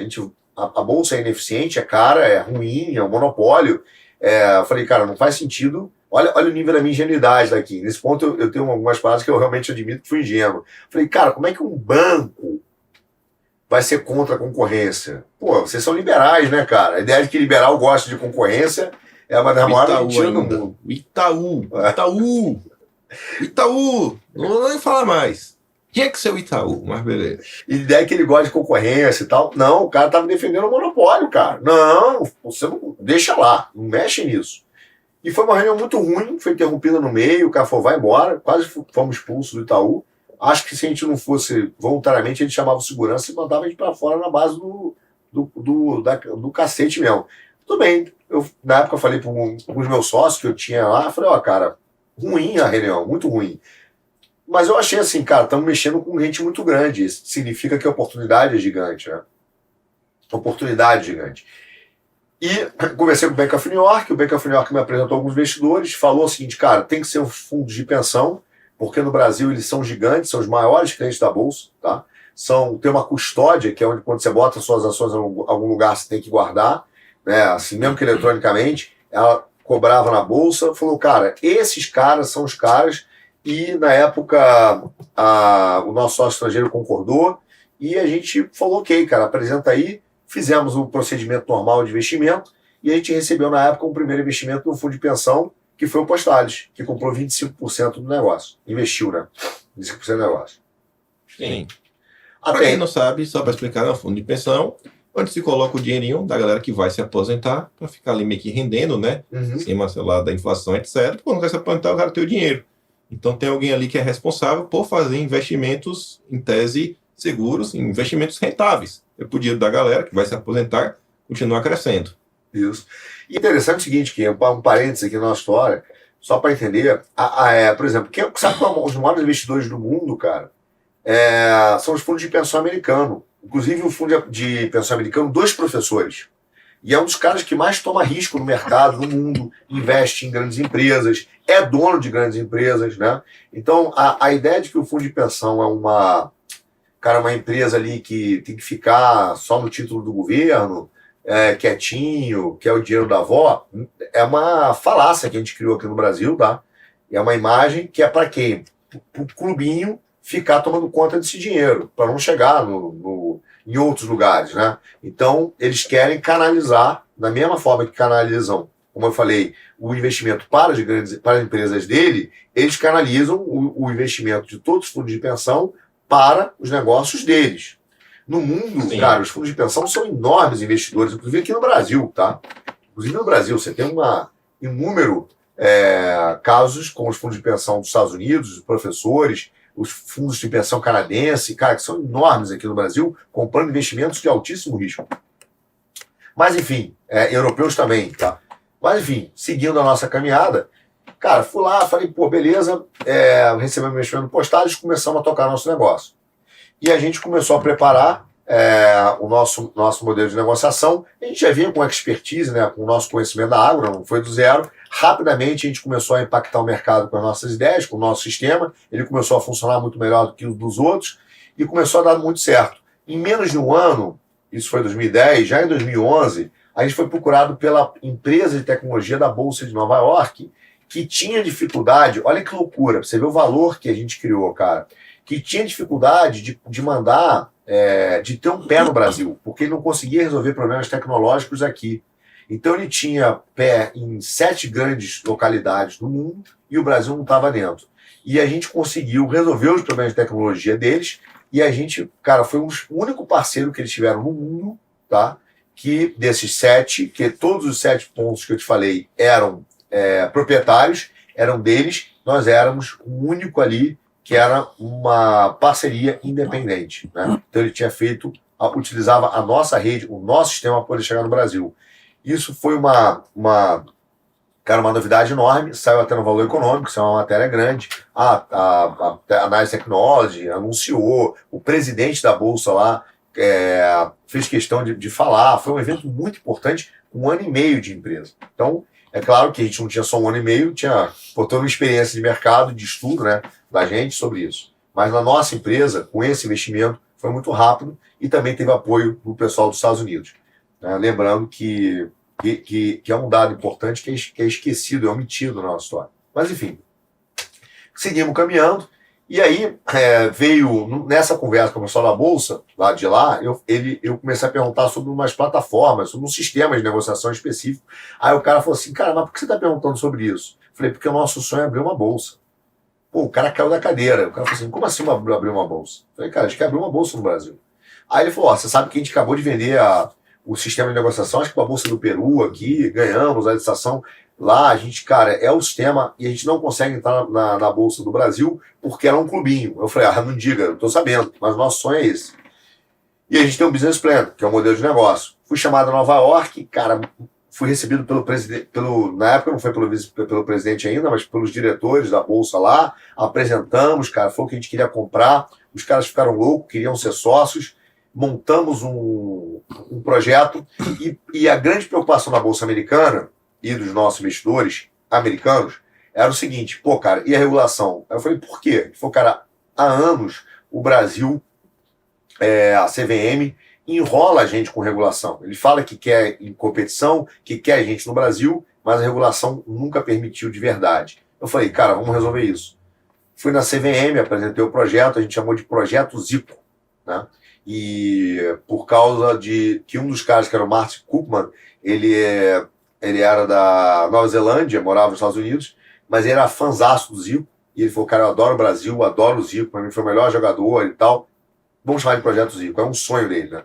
A bolsa é ineficiente, é cara, é ruim, é um monopólio. Eu falei, cara, não faz sentido. Olha o nível da minha ingenuidade daqui. Nesse ponto eu tenho algumas palavras que eu realmente admito que fui ingênuo. Falei, cara, como é que um banco vai ser contra a concorrência? Pô, vocês são liberais, né, cara? A ideia de que liberal gosta de concorrência é uma das maiores mentiras do mundo. Itaú! Não vou nem falar mais. Tinha que ser o Itaú, mas beleza. E a ideia que ele gosta de concorrência e tal. Não, o cara tava defendendo o monopólio, cara. Não, você não deixa lá, não mexe nisso. E foi uma reunião muito ruim, foi interrompida no meio, o cara falou, vai embora, quase fomos expulsos do Itaú. Acho que se a gente não fosse voluntariamente, a gente chamava o segurança e mandava a gente para fora na base do cacete mesmo. Tudo bem, na época eu falei para os meus sócios que eu tinha lá, eu falei, ó, cara, ruim a reunião, muito ruim. Mas eu achei assim, cara, estamos mexendo com gente muito grande. Isso significa que a oportunidade é gigante, né? Oportunidade gigante. E conversei com o Bank of New York, o Bank of New York me apresentou alguns investidores, falou o seguinte, cara, tem que ser um fundo de pensão, porque no Brasil eles são gigantes, são os maiores clientes da Bolsa, tá? Tem uma custódia, que é onde quando você bota suas ações em algum lugar você tem que guardar, né? Assim, mesmo que eletronicamente, ela cobrava na Bolsa, falou, cara, esses caras são os caras, e na época o nosso sócio estrangeiro concordou, e a gente falou, ok, cara, apresenta aí, fizemos o procedimento normal de investimento, e a gente recebeu na época um primeiro investimento no fundo de pensão, que foi o Postales, que comprou 25% do negócio. Investiu, né? 25% do negócio. Sim. Para quem não sabe, só para explicar, é um fundo de pensão, onde se coloca o dinheirinho da galera que vai se aposentar, para ficar ali meio que rendendo, né? Em cima, sei lá, da inflação, etc. Quando vai se aposentar, o cara tem o dinheiro. Então tem alguém ali que é responsável por fazer investimentos, em tese, seguros, investimentos rentáveis. O dinheiro da galera que vai se aposentar continuar crescendo. Isso. E interessante o seguinte, que um parênteses aqui na nossa história, só para entender, por exemplo, sabe qual os maiores investidores do mundo, cara? São os fundos de pensão americano. Inclusive o fundo de pensão americano, 2 professores. E é um dos caras que mais toma risco no mercado, no mundo, investe em grandes empresas, é dono de grandes empresas, né? Então, a ideia de que o fundo de pensão é uma empresa ali que tem que ficar só no título do governo, quietinho, que é o dinheiro da avó, é uma falácia que a gente criou aqui no Brasil, tá? É uma imagem que é para quem? Para o clubinho ficar tomando conta desse dinheiro, para não chegar em outros lugares, né? Então, eles querem canalizar, da mesma forma que canalizam, como eu falei, o investimento para as empresas dele, eles canalizam o investimento de todos os fundos de pensão para os negócios deles. No mundo, sim, cara, os fundos de pensão são enormes investidores, inclusive aqui no Brasil, tá? Inclusive no Brasil, você tem inúmero casos com os fundos de pensão dos Estados Unidos, os professores, os fundos de pensão canadense, cara, que são enormes aqui no Brasil, comprando investimentos de altíssimo risco. Mas, enfim, europeus também, tá? Mas, enfim, seguindo a nossa caminhada, cara, fui lá, falei, pô, beleza, recebemos investimento Postales, começamos a tocar nosso negócio. E a gente começou a preparar o nosso modelo de negociação. A gente já vinha com expertise, né, com o nosso conhecimento da agro, não foi do zero. Rapidamente a gente começou a impactar o mercado com as nossas ideias, com o nosso sistema. Ele começou a funcionar muito melhor do que o dos outros e começou a dar muito certo. Em menos de um ano, isso foi em 2010, já em 2011, a gente foi procurado pela empresa de tecnologia da Bolsa de Nova York, que tinha dificuldade, olha que loucura, você vê o valor que a gente criou, cara, que tinha dificuldade de mandar, de ter um pé no Brasil, porque ele não conseguia resolver problemas tecnológicos aqui. Então ele tinha pé em 7 grandes localidades do mundo e o Brasil não estava dentro. E a gente conseguiu resolver os problemas de tecnologia deles e a gente, cara, foi o único parceiro que eles tiveram no mundo, tá? Que desses 7, que todos os 7 pontos que eu te falei eram proprietários, eram deles, nós éramos o único ali que era uma parceria independente, né? Então ele tinha utilizava a nossa rede, o nosso sistema para poder chegar no Brasil. Isso foi uma novidade enorme, saiu até no Valor Econômico, isso é uma matéria grande. A Nice Technology anunciou, o presidente da Bolsa lá fez questão de falar, foi um evento muito importante, 1 ano e meio de empresa. Então, é claro que a gente não tinha só 1 ano e meio, tinha toda uma experiência de mercado, de estudo, né, da gente sobre isso. Mas na nossa empresa, com esse investimento, foi muito rápido e também teve apoio do pessoal dos Estados Unidos. Lembrando que é um dado importante que é esquecido, é omitido na nossa história. Mas, enfim, seguimos caminhando. E aí, veio, nessa conversa com o pessoal da Bolsa, lá de lá, eu comecei a perguntar sobre umas plataformas, sobre um sistema de negociação específico. Aí o cara falou assim, cara, mas por que você está perguntando sobre isso? Eu falei, porque o nosso sonho é abrir uma bolsa. Pô, o cara caiu da cadeira. O cara falou assim, como assim abrir uma bolsa? Eu falei, cara, a gente quer abrir uma bolsa no Brasil. Aí ele falou, você sabe que a gente acabou de vender o sistema de negociação, acho que para a Bolsa do Peru aqui, ganhamos a licitação. Lá a gente, cara, é o sistema e a gente não consegue entrar na Bolsa do Brasil porque era um clubinho. Eu falei, não diga, eu tô sabendo, mas o nosso sonho é esse. E a gente tem um business plan, que é um modelo de negócio. Fui chamado a Nova York, cara, fui recebido pelo presidente, na época não foi pelo presidente ainda, mas pelos diretores da Bolsa lá, apresentamos, cara, foi o que a gente queria comprar, os caras ficaram loucos, queriam ser sócios, montamos um projeto e a grande preocupação da Bolsa Americana e dos nossos investidores americanos era o seguinte, pô, cara, e a regulação? Aí eu falei, por quê? Ele falou, cara, há anos o Brasil, a CVM, enrola a gente com regulação. Ele fala que quer em competição, que quer a gente no Brasil, mas a regulação nunca permitiu de verdade. Eu falei, cara, vamos resolver isso. Fui na CVM, apresentei o projeto, a gente chamou de Projeto Zico, né? E por causa de que um dos caras, que era o Martin Koopman, ele era da Nova Zelândia, morava nos Estados Unidos, mas ele era fãzaço do Zico, e ele falou, cara, eu adoro o Brasil, adoro o Zico, para mim foi o melhor jogador e tal. Vamos chamar de Projeto Zico, é um sonho dele, né?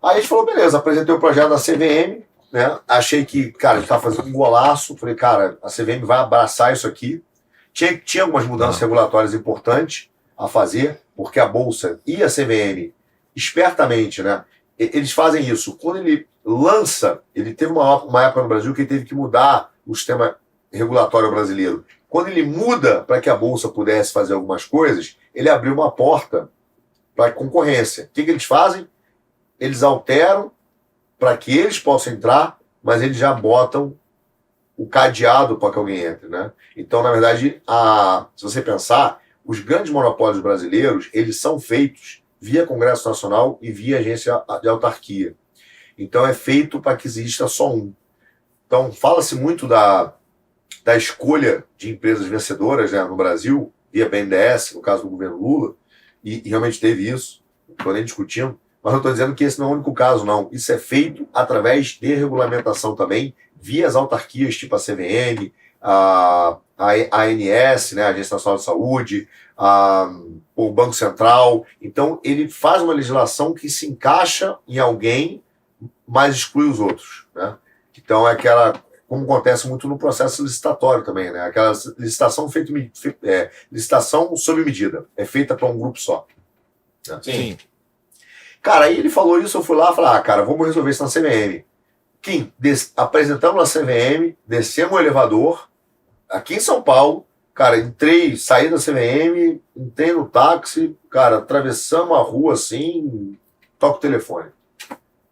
Aí a gente falou, beleza, apresentei o projeto da CVM, né? Achei que, cara, a gente estava fazendo um golaço. Falei, cara, a CVM vai abraçar isso aqui. Tinha algumas mudanças regulatórias importantes a fazer, porque a Bolsa e a CVM, espertamente, né? Eles fazem isso. Quando ele lança, ele teve uma época no Brasil que ele teve que mudar o sistema regulatório brasileiro. Quando ele muda para que a Bolsa pudesse fazer algumas coisas, ele abriu uma porta para concorrência. O que eles fazem? Eles alteram para que eles possam entrar, mas eles já botam o cadeado para que alguém entre, né? Então, na verdade, se você pensar, os grandes monopólios brasileiros, eles são feitos via Congresso Nacional e via agência de autarquia. Então, é feito para que exista só um. Então, fala-se muito da escolha de empresas vencedoras, né, no Brasil, via BNDES, no caso do governo Lula, e realmente teve isso, não estou nem discutindo, mas eu estou dizendo que esse não é o único caso, não. Isso é feito através de regulamentação também, via as autarquias, tipo a CVM, a ANS, né, a Agência Nacional de Saúde, o Banco Central. Então, ele faz uma legislação que se encaixa em alguém, mas exclui os outros, né? Então, é aquela, como acontece muito no processo licitatório também, né? Aquela licitação licitação sob medida, é feita para um grupo só. Né? Sim. Cara, aí ele falou isso, eu fui lá e falei, cara, vamos resolver isso na CVM. Kim, apresentamos na CVM, descemos o elevador, aqui em São Paulo, cara, saí da CVM, entrei no táxi, cara, atravessamos a rua assim, toco o telefone.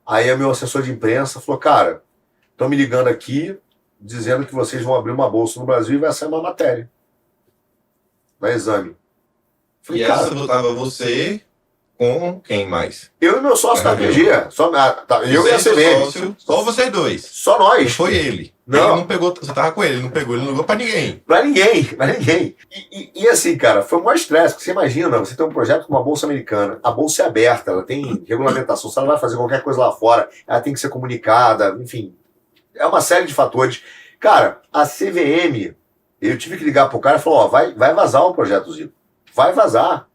Aí o meu assessor de imprensa falou, cara, estão me ligando aqui, dizendo que vocês vão abrir uma bolsa no Brasil e vai sair uma matéria. Na Exame. Falei, e essa botava você com quem mais? Eu e meu sócio da PG. Eu e a CVM. Só vocês dois. Só nós. Não foi ele. Não. Ele não pegou, você tava com ele, ele não pegou, ele não ligou pra ninguém. Pra ninguém. E assim, cara, foi o maior estresse, porque você imagina, você tem um projeto com uma bolsa americana, a bolsa é aberta, ela tem regulamentação, se ela vai fazer qualquer coisa lá fora, ela tem que ser comunicada, enfim, é uma série de fatores. Cara, a CVM, eu tive que ligar pro cara e falou, vai vazar o projeto Zico, vai vazar.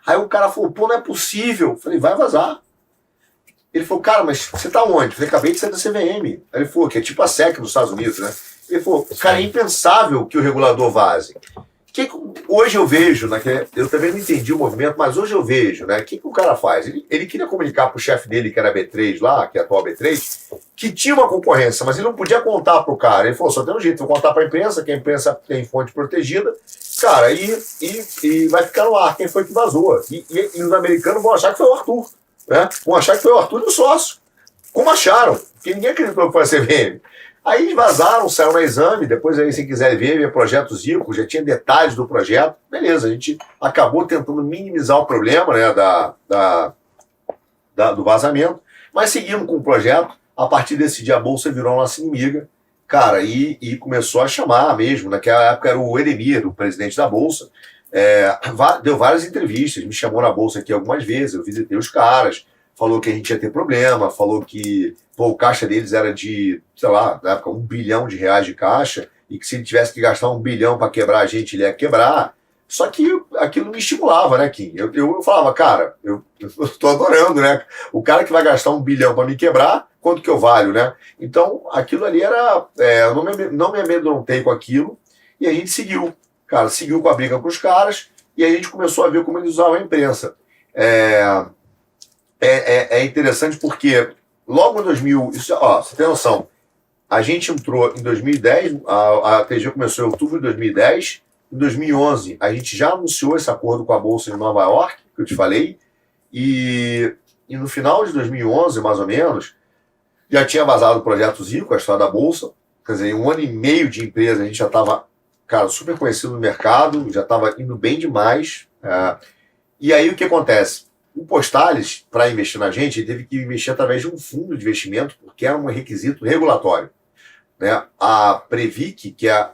Aí o cara falou, pô, não é possível. Eu falei, vai vazar. Ele falou, cara, mas você tá onde? Eu falei, acabei de sair da CVM. Aí ele falou, que é tipo a SEC nos Estados Unidos, né? Ele falou, cara, é impensável que o regulador vaze. Hoje eu vejo, né, eu também não entendi o movimento, mas hoje eu vejo, né, o que o cara faz? Ele queria comunicar pro chefe dele, que era a B3 lá, que é a atual B3, que tinha uma concorrência, mas ele não podia contar pro cara. Ele falou, só tem um jeito, vou contar pra imprensa, que a imprensa tem fonte protegida, cara, e vai ficar no ar quem foi que vazou. E os americanos vão achar que foi o Arthur, né? Vão achar que foi o Arthur e o sócio. Como acharam? Porque ninguém acreditou que foi a CVM. Aí vazaram, saiu na Exame, depois aí se quiser ver Projeto Zico, já tinha detalhes do projeto. Beleza, a gente acabou tentando minimizar o problema, né, do vazamento, mas seguimos com o projeto. A partir desse dia a Bolsa virou nossa inimiga, cara, e começou a chamar mesmo. Naquela época era o Edemir, o presidente da Bolsa, deu várias entrevistas, me chamou na Bolsa aqui algumas vezes, eu visitei os caras, falou que a gente ia ter problema, falou que o caixa deles era de, sei lá, na época, R$1 bilhão de caixa, e que se ele tivesse que gastar R$1 bilhão para quebrar a gente, ele ia quebrar. Só que aquilo me estimulava, né, Kim? Eu falava, cara, eu tô adorando, né? O cara que vai gastar R$1 bilhão para me quebrar, quanto que eu valho, né? Então, aquilo ali era... eu não me amedrontei com aquilo e a gente seguiu. Cara, seguiu com a briga com os caras e a gente começou a ver como eles usavam a imprensa. É interessante porque logo em 2000... você tem noção, a gente entrou em 2010, a ATG começou em outubro de 2010, em 2011 a gente já anunciou esse acordo com a Bolsa de Nova York, que eu te falei, e no final de 2011, mais ou menos, já tinha vazado o projeto Zico, a história da Bolsa. Quer dizer, em 1 ano e meio de empresa, a gente já estava, cara, super conhecido no mercado, já estava indo bem demais. E aí o que acontece? O Postales, para investir na gente, ele teve que investir através de um fundo de investimento, porque era um requisito regulatório. Né? A Previc, que é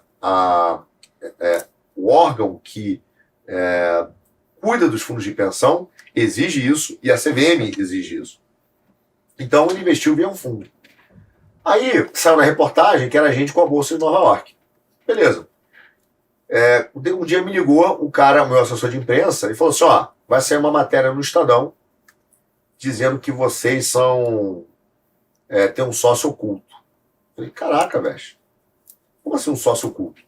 o órgão que cuida dos fundos de pensão, exige isso, e a CVM exige isso. Então ele investiu via um fundo. Aí saiu na reportagem que era a gente com a Bolsa de Nova York. Beleza. Um dia me ligou o cara, o meu assessor de imprensa, e falou assim, vai sair uma matéria no Estadão dizendo que vocês são... tem um sócio oculto. Eu falei, caraca, velho. Como assim um sócio oculto?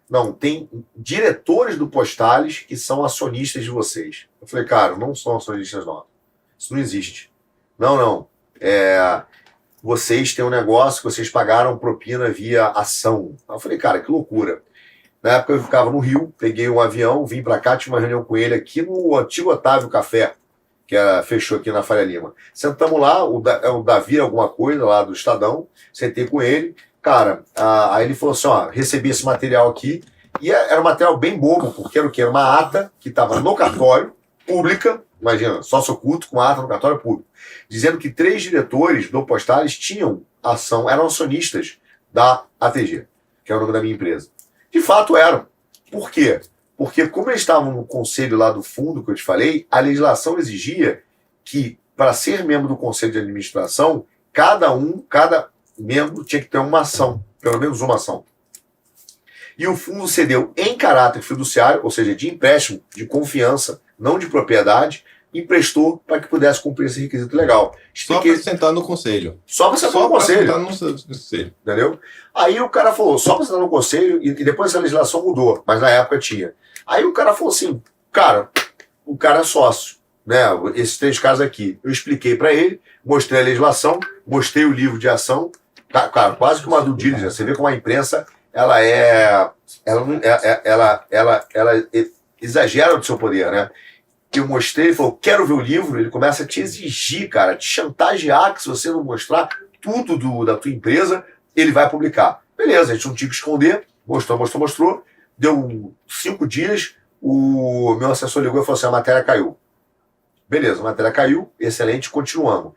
Não, tem diretores do Postales que são acionistas de vocês. Eu falei, cara, não são acionistas não. Isso não existe. Não. Vocês têm um negócio que vocês pagaram propina via ação. Eu falei, cara, que loucura. Na época eu ficava no Rio, peguei um avião, vim pra cá, tinha uma reunião com ele aqui no antigo Otávio Café, que fechou aqui na Faria Lima. Sentamos lá, o Davi alguma coisa lá do Estadão, sentei com ele. Cara, aí ele falou assim, recebi esse material aqui, e era um material bem bobo, porque era o quê? Era uma ata que estava no cartório, pública, imagina, sócio oculto com a ata no cartório público, dizendo que 3 diretores do Postales tinham ação, eram acionistas da ATG, que é o nome da minha empresa. De fato eram. Por quê? Porque como eles estavam no conselho lá do fundo que eu te falei, a legislação exigia que, para ser membro do conselho de administração, cada membro tinha que ter uma ação, pelo menos uma ação. E o fundo cedeu em caráter fiduciário, ou seja, de empréstimo, de confiança, não de propriedade, emprestou para que pudesse cumprir esse requisito legal. Só para sentar no conselho. Só para sentar no conselho. Sentar no conselho. Entendeu? Aí o cara falou, só para sentar no conselho, e depois essa legislação mudou, mas na época tinha. Aí o cara falou assim, cara, o cara é sócio, né? Esses 3 casos aqui. Eu expliquei para ele, mostrei a legislação, mostrei o livro de ação, cara, quase que uma due diligence. Você vê como a imprensa, ela exagera do seu poder, né? Que eu mostrei, ele falou, quero ver o livro, ele começa a te exigir, cara, te chantagear que se você não mostrar tudo da tua empresa, ele vai publicar. Beleza, a gente não tinha que esconder, mostrou, deu 5 dias, o meu assessor ligou e falou assim, a matéria caiu. Beleza, a matéria caiu, excelente, continuamos.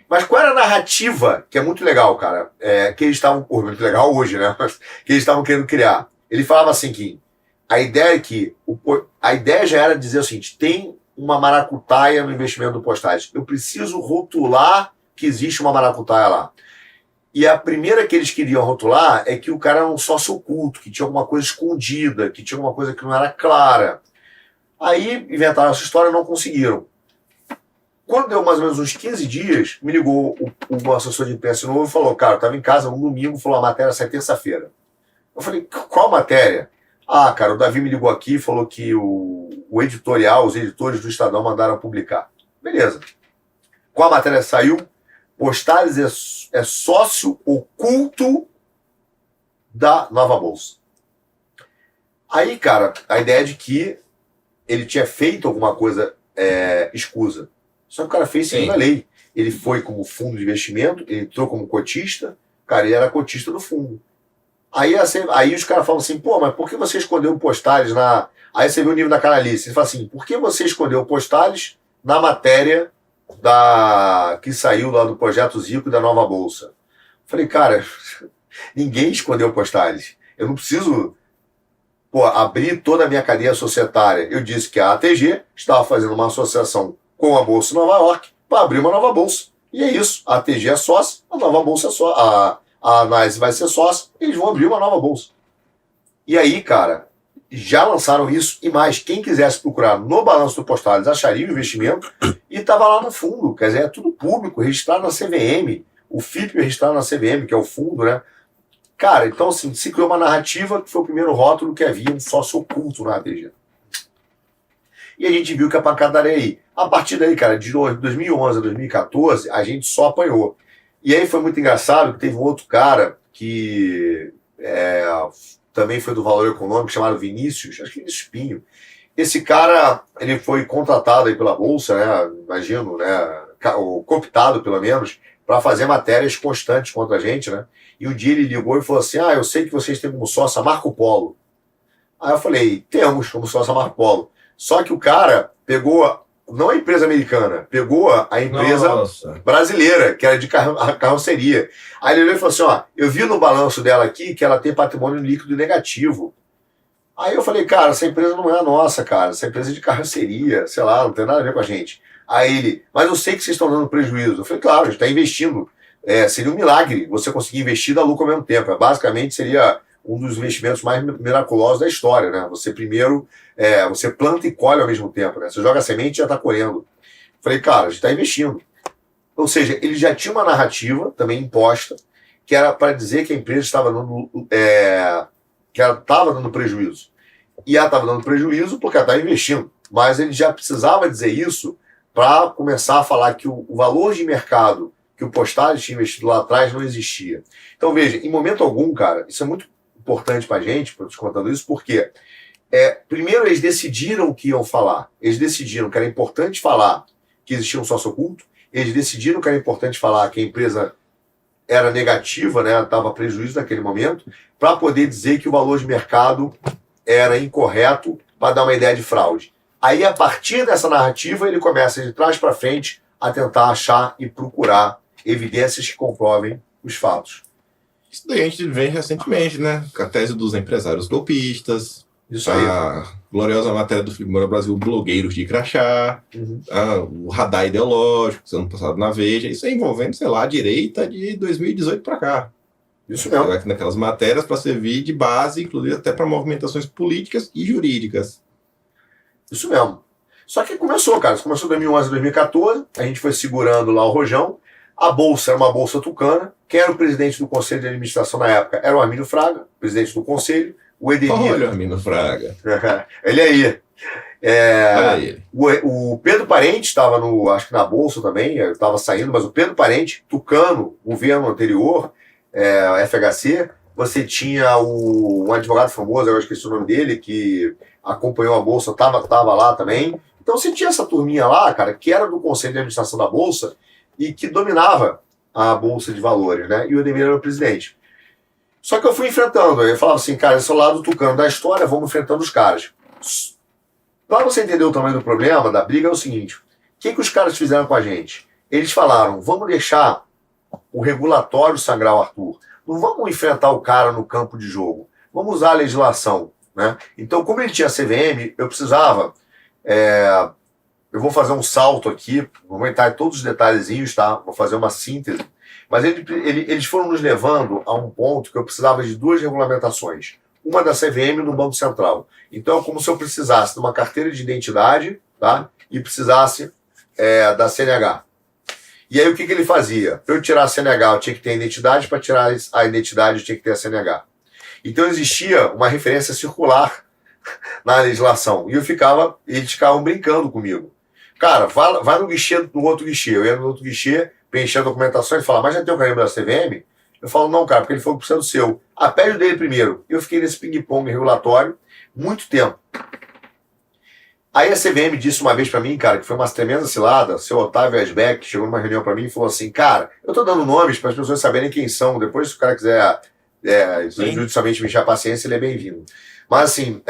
Mas qual era a narrativa, que é muito legal, cara, que eles estavam, muito legal hoje, né, mas que eles estavam querendo criar. Ele falava assim que a ideia já era dizer o seguinte, tem uma maracutaia no investimento do Postales. Eu preciso rotular que existe uma maracutaia lá. E a primeira que eles queriam rotular é que o cara era um sócio oculto, que tinha alguma coisa escondida, que tinha alguma coisa que não era clara. Aí inventaram essa história e não conseguiram. Quando deu mais ou menos uns 15 dias, me ligou o assessor de imprensa novo e falou, cara, eu estava em casa no domingo, falou, a matéria sai terça-feira. Eu falei, qual matéria? Cara, o Davi me ligou aqui e falou que o editorial, os editores do Estadão mandaram publicar. Beleza. Qual a matéria saiu? Postales é sócio oculto da Nova Bolsa. Aí, cara, a ideia de que ele tinha feito alguma coisa escusa. Só que o cara fez segundo a lei. Ele foi como fundo de investimento, ele entrou como cotista, cara, ele era cotista do fundo. Aí os caras falam assim, pô, mas por que você escondeu o Postales na... Aí você vê o nível da canalice. Ele fala assim, por que você escondeu o Postales na matéria que saiu lá do Projeto Zico e da Nova Bolsa? Eu falei, cara, ninguém escondeu o Postales. Eu não preciso abrir toda a minha cadeia societária. Eu disse que a ATG estava fazendo uma associação com a Bolsa de Nova York para abrir uma nova bolsa. E é isso. A ATG é sócia, a Nova Bolsa é sócia. A Anais vai ser sócio, eles vão abrir uma nova bolsa. E aí, cara, já lançaram isso e mais. Quem quisesse procurar no balanço do Postales acharia o investimento e estava lá no fundo. Quer dizer, é tudo público, registrado na CVM. o FIP registrado na CVM, que é o fundo, né? Cara, então assim, se criou uma narrativa que foi o primeiro rótulo que havia um sócio oculto na ATG. E a gente viu que a pancadaria aí. A partir daí, cara, de 2011 a 2014, a gente só apanhou. E aí foi muito engraçado que teve um outro cara que também foi do Valor Econômico, chamado Vinícius, acho que Vinícius Pinho. Esse cara, ele foi contratado aí pela Bolsa, né, imagino, né, ou cooptado pelo menos, para fazer matérias constantes contra a gente, né? E um dia ele ligou e falou assim, eu sei que vocês têm como sócio a Marco Polo. Aí eu falei, temos como sócio a Marco Polo. Só que o cara pegou, não a empresa americana, pegou a empresa brasileira, que era de carroceria. Aí ele olhou e falou assim, eu vi no balanço dela aqui que ela tem patrimônio líquido negativo. Aí eu falei, cara, essa empresa não é a nossa, cara, essa empresa é de carroceria, sei lá, não tem nada a ver com a gente. Aí ele, mas eu sei que vocês estão dando prejuízo. Eu falei, claro, a gente está investindo. Seria um milagre você conseguir investir e dar lucro ao mesmo tempo. Basicamente seria um dos investimentos mais miraculosos da história, né? Você primeiro, você planta e colhe ao mesmo tempo, né? Você joga a semente e já está colhendo. Falei, cara, a gente está investindo. Ou seja, ele já tinha uma narrativa também imposta, que era para dizer que a empresa estava dando, que ela estava dando prejuízo. E ela estava dando prejuízo porque ela estava investindo. Mas ele já precisava dizer isso para começar a falar que o valor de mercado que o Postales tinha investido lá atrás não existia. Então, veja, em momento algum, cara, isso é muito importante para a gente, para te contando isso, porque primeiro eles decidiram o que iam falar. Eles decidiram que era importante falar que existia um sócio oculto, eles decidiram que era importante falar que a empresa era negativa, né, estava prejuízo naquele momento, para poder dizer que o valor de mercado era incorreto, para dar uma ideia de fraude. Aí, a partir dessa narrativa, ele começa de trás para frente a tentar achar e procurar evidências que comprovem os fatos. Isso daí a gente vê recentemente, né? Com a tese dos empresários golpistas, Isso aí. A gloriosa matéria do Felipe Moura Brasil, blogueiros de crachá, o radar ideológico, ano passado na Veja, isso é envolvendo, sei lá, a direita de 2018 para cá. Isso mesmo. Naquelas matérias para servir de base, inclusive até para movimentações políticas e jurídicas. Isso mesmo. Só que começou, cara. Começou em 2011, 2014. A gente foi segurando lá o rojão. A bolsa era uma bolsa tucana. Quem era o presidente do conselho de administração na época? Era o Armínio Fraga, presidente do conselho. O Edemir. Olha o Armínio Fraga. Ele aí. Olha ele. O Pedro Parente estava acho que na bolsa também, estava saindo, mas o Pedro Parente, tucano, governo anterior, FHC. Você tinha um advogado famoso, eu esqueci o nome dele, que acompanhou a Bolsa, estava lá também. Então você tinha essa turminha lá, cara, que era do Conselho de Administração da Bolsa e que dominava a Bolsa de Valores, né? E o Edemir era o presidente. Só que eu fui enfrentando, eu falava assim, cara, esse é o lado tucano da história, vamos enfrentando os caras. Para você entender o tamanho do problema, da briga, é o seguinte, o que os caras fizeram com a gente? Eles falaram, vamos deixar o regulatório sangrar o Arthur. Não vamos enfrentar o cara no campo de jogo. Vamos usar a legislação, né? Então, como ele tinha CVM, eu precisava... eu vou fazer um salto aqui, vou entrar em todos os detalhezinhos, tá? Vou fazer uma síntese. Mas eles foram nos levando a um ponto que eu precisava de duas regulamentações. Uma da CVM e do Banco Central. Então, é como se eu precisasse de uma carteira de identidade, tá? E precisasse da CNH. E aí o que ele fazia? Para eu tirar a CNH, eu tinha que ter a identidade, para tirar a identidade, eu tinha que ter a CNH. Então existia uma referência circular na legislação. E eles ficavam brincando comigo. Cara, vai no guichê, no outro guichê. Eu ia no outro guichê, preencher a documentação e falar, mas já tem o carimbo da CVM? Eu falo, não, cara, porque ele falou que precisa do seu. Pede o dele primeiro. Eu fiquei nesse ping-pong regulatório muito tempo. Aí a CVM disse uma vez pra mim, cara, que foi uma tremenda cilada, o seu Otávio Asbeck chegou numa reunião pra mim e falou assim, cara, eu tô dando nomes para as pessoas saberem quem são, depois se o cara quiser judicialmente me encher a paciência, ele é bem-vindo. Mas assim,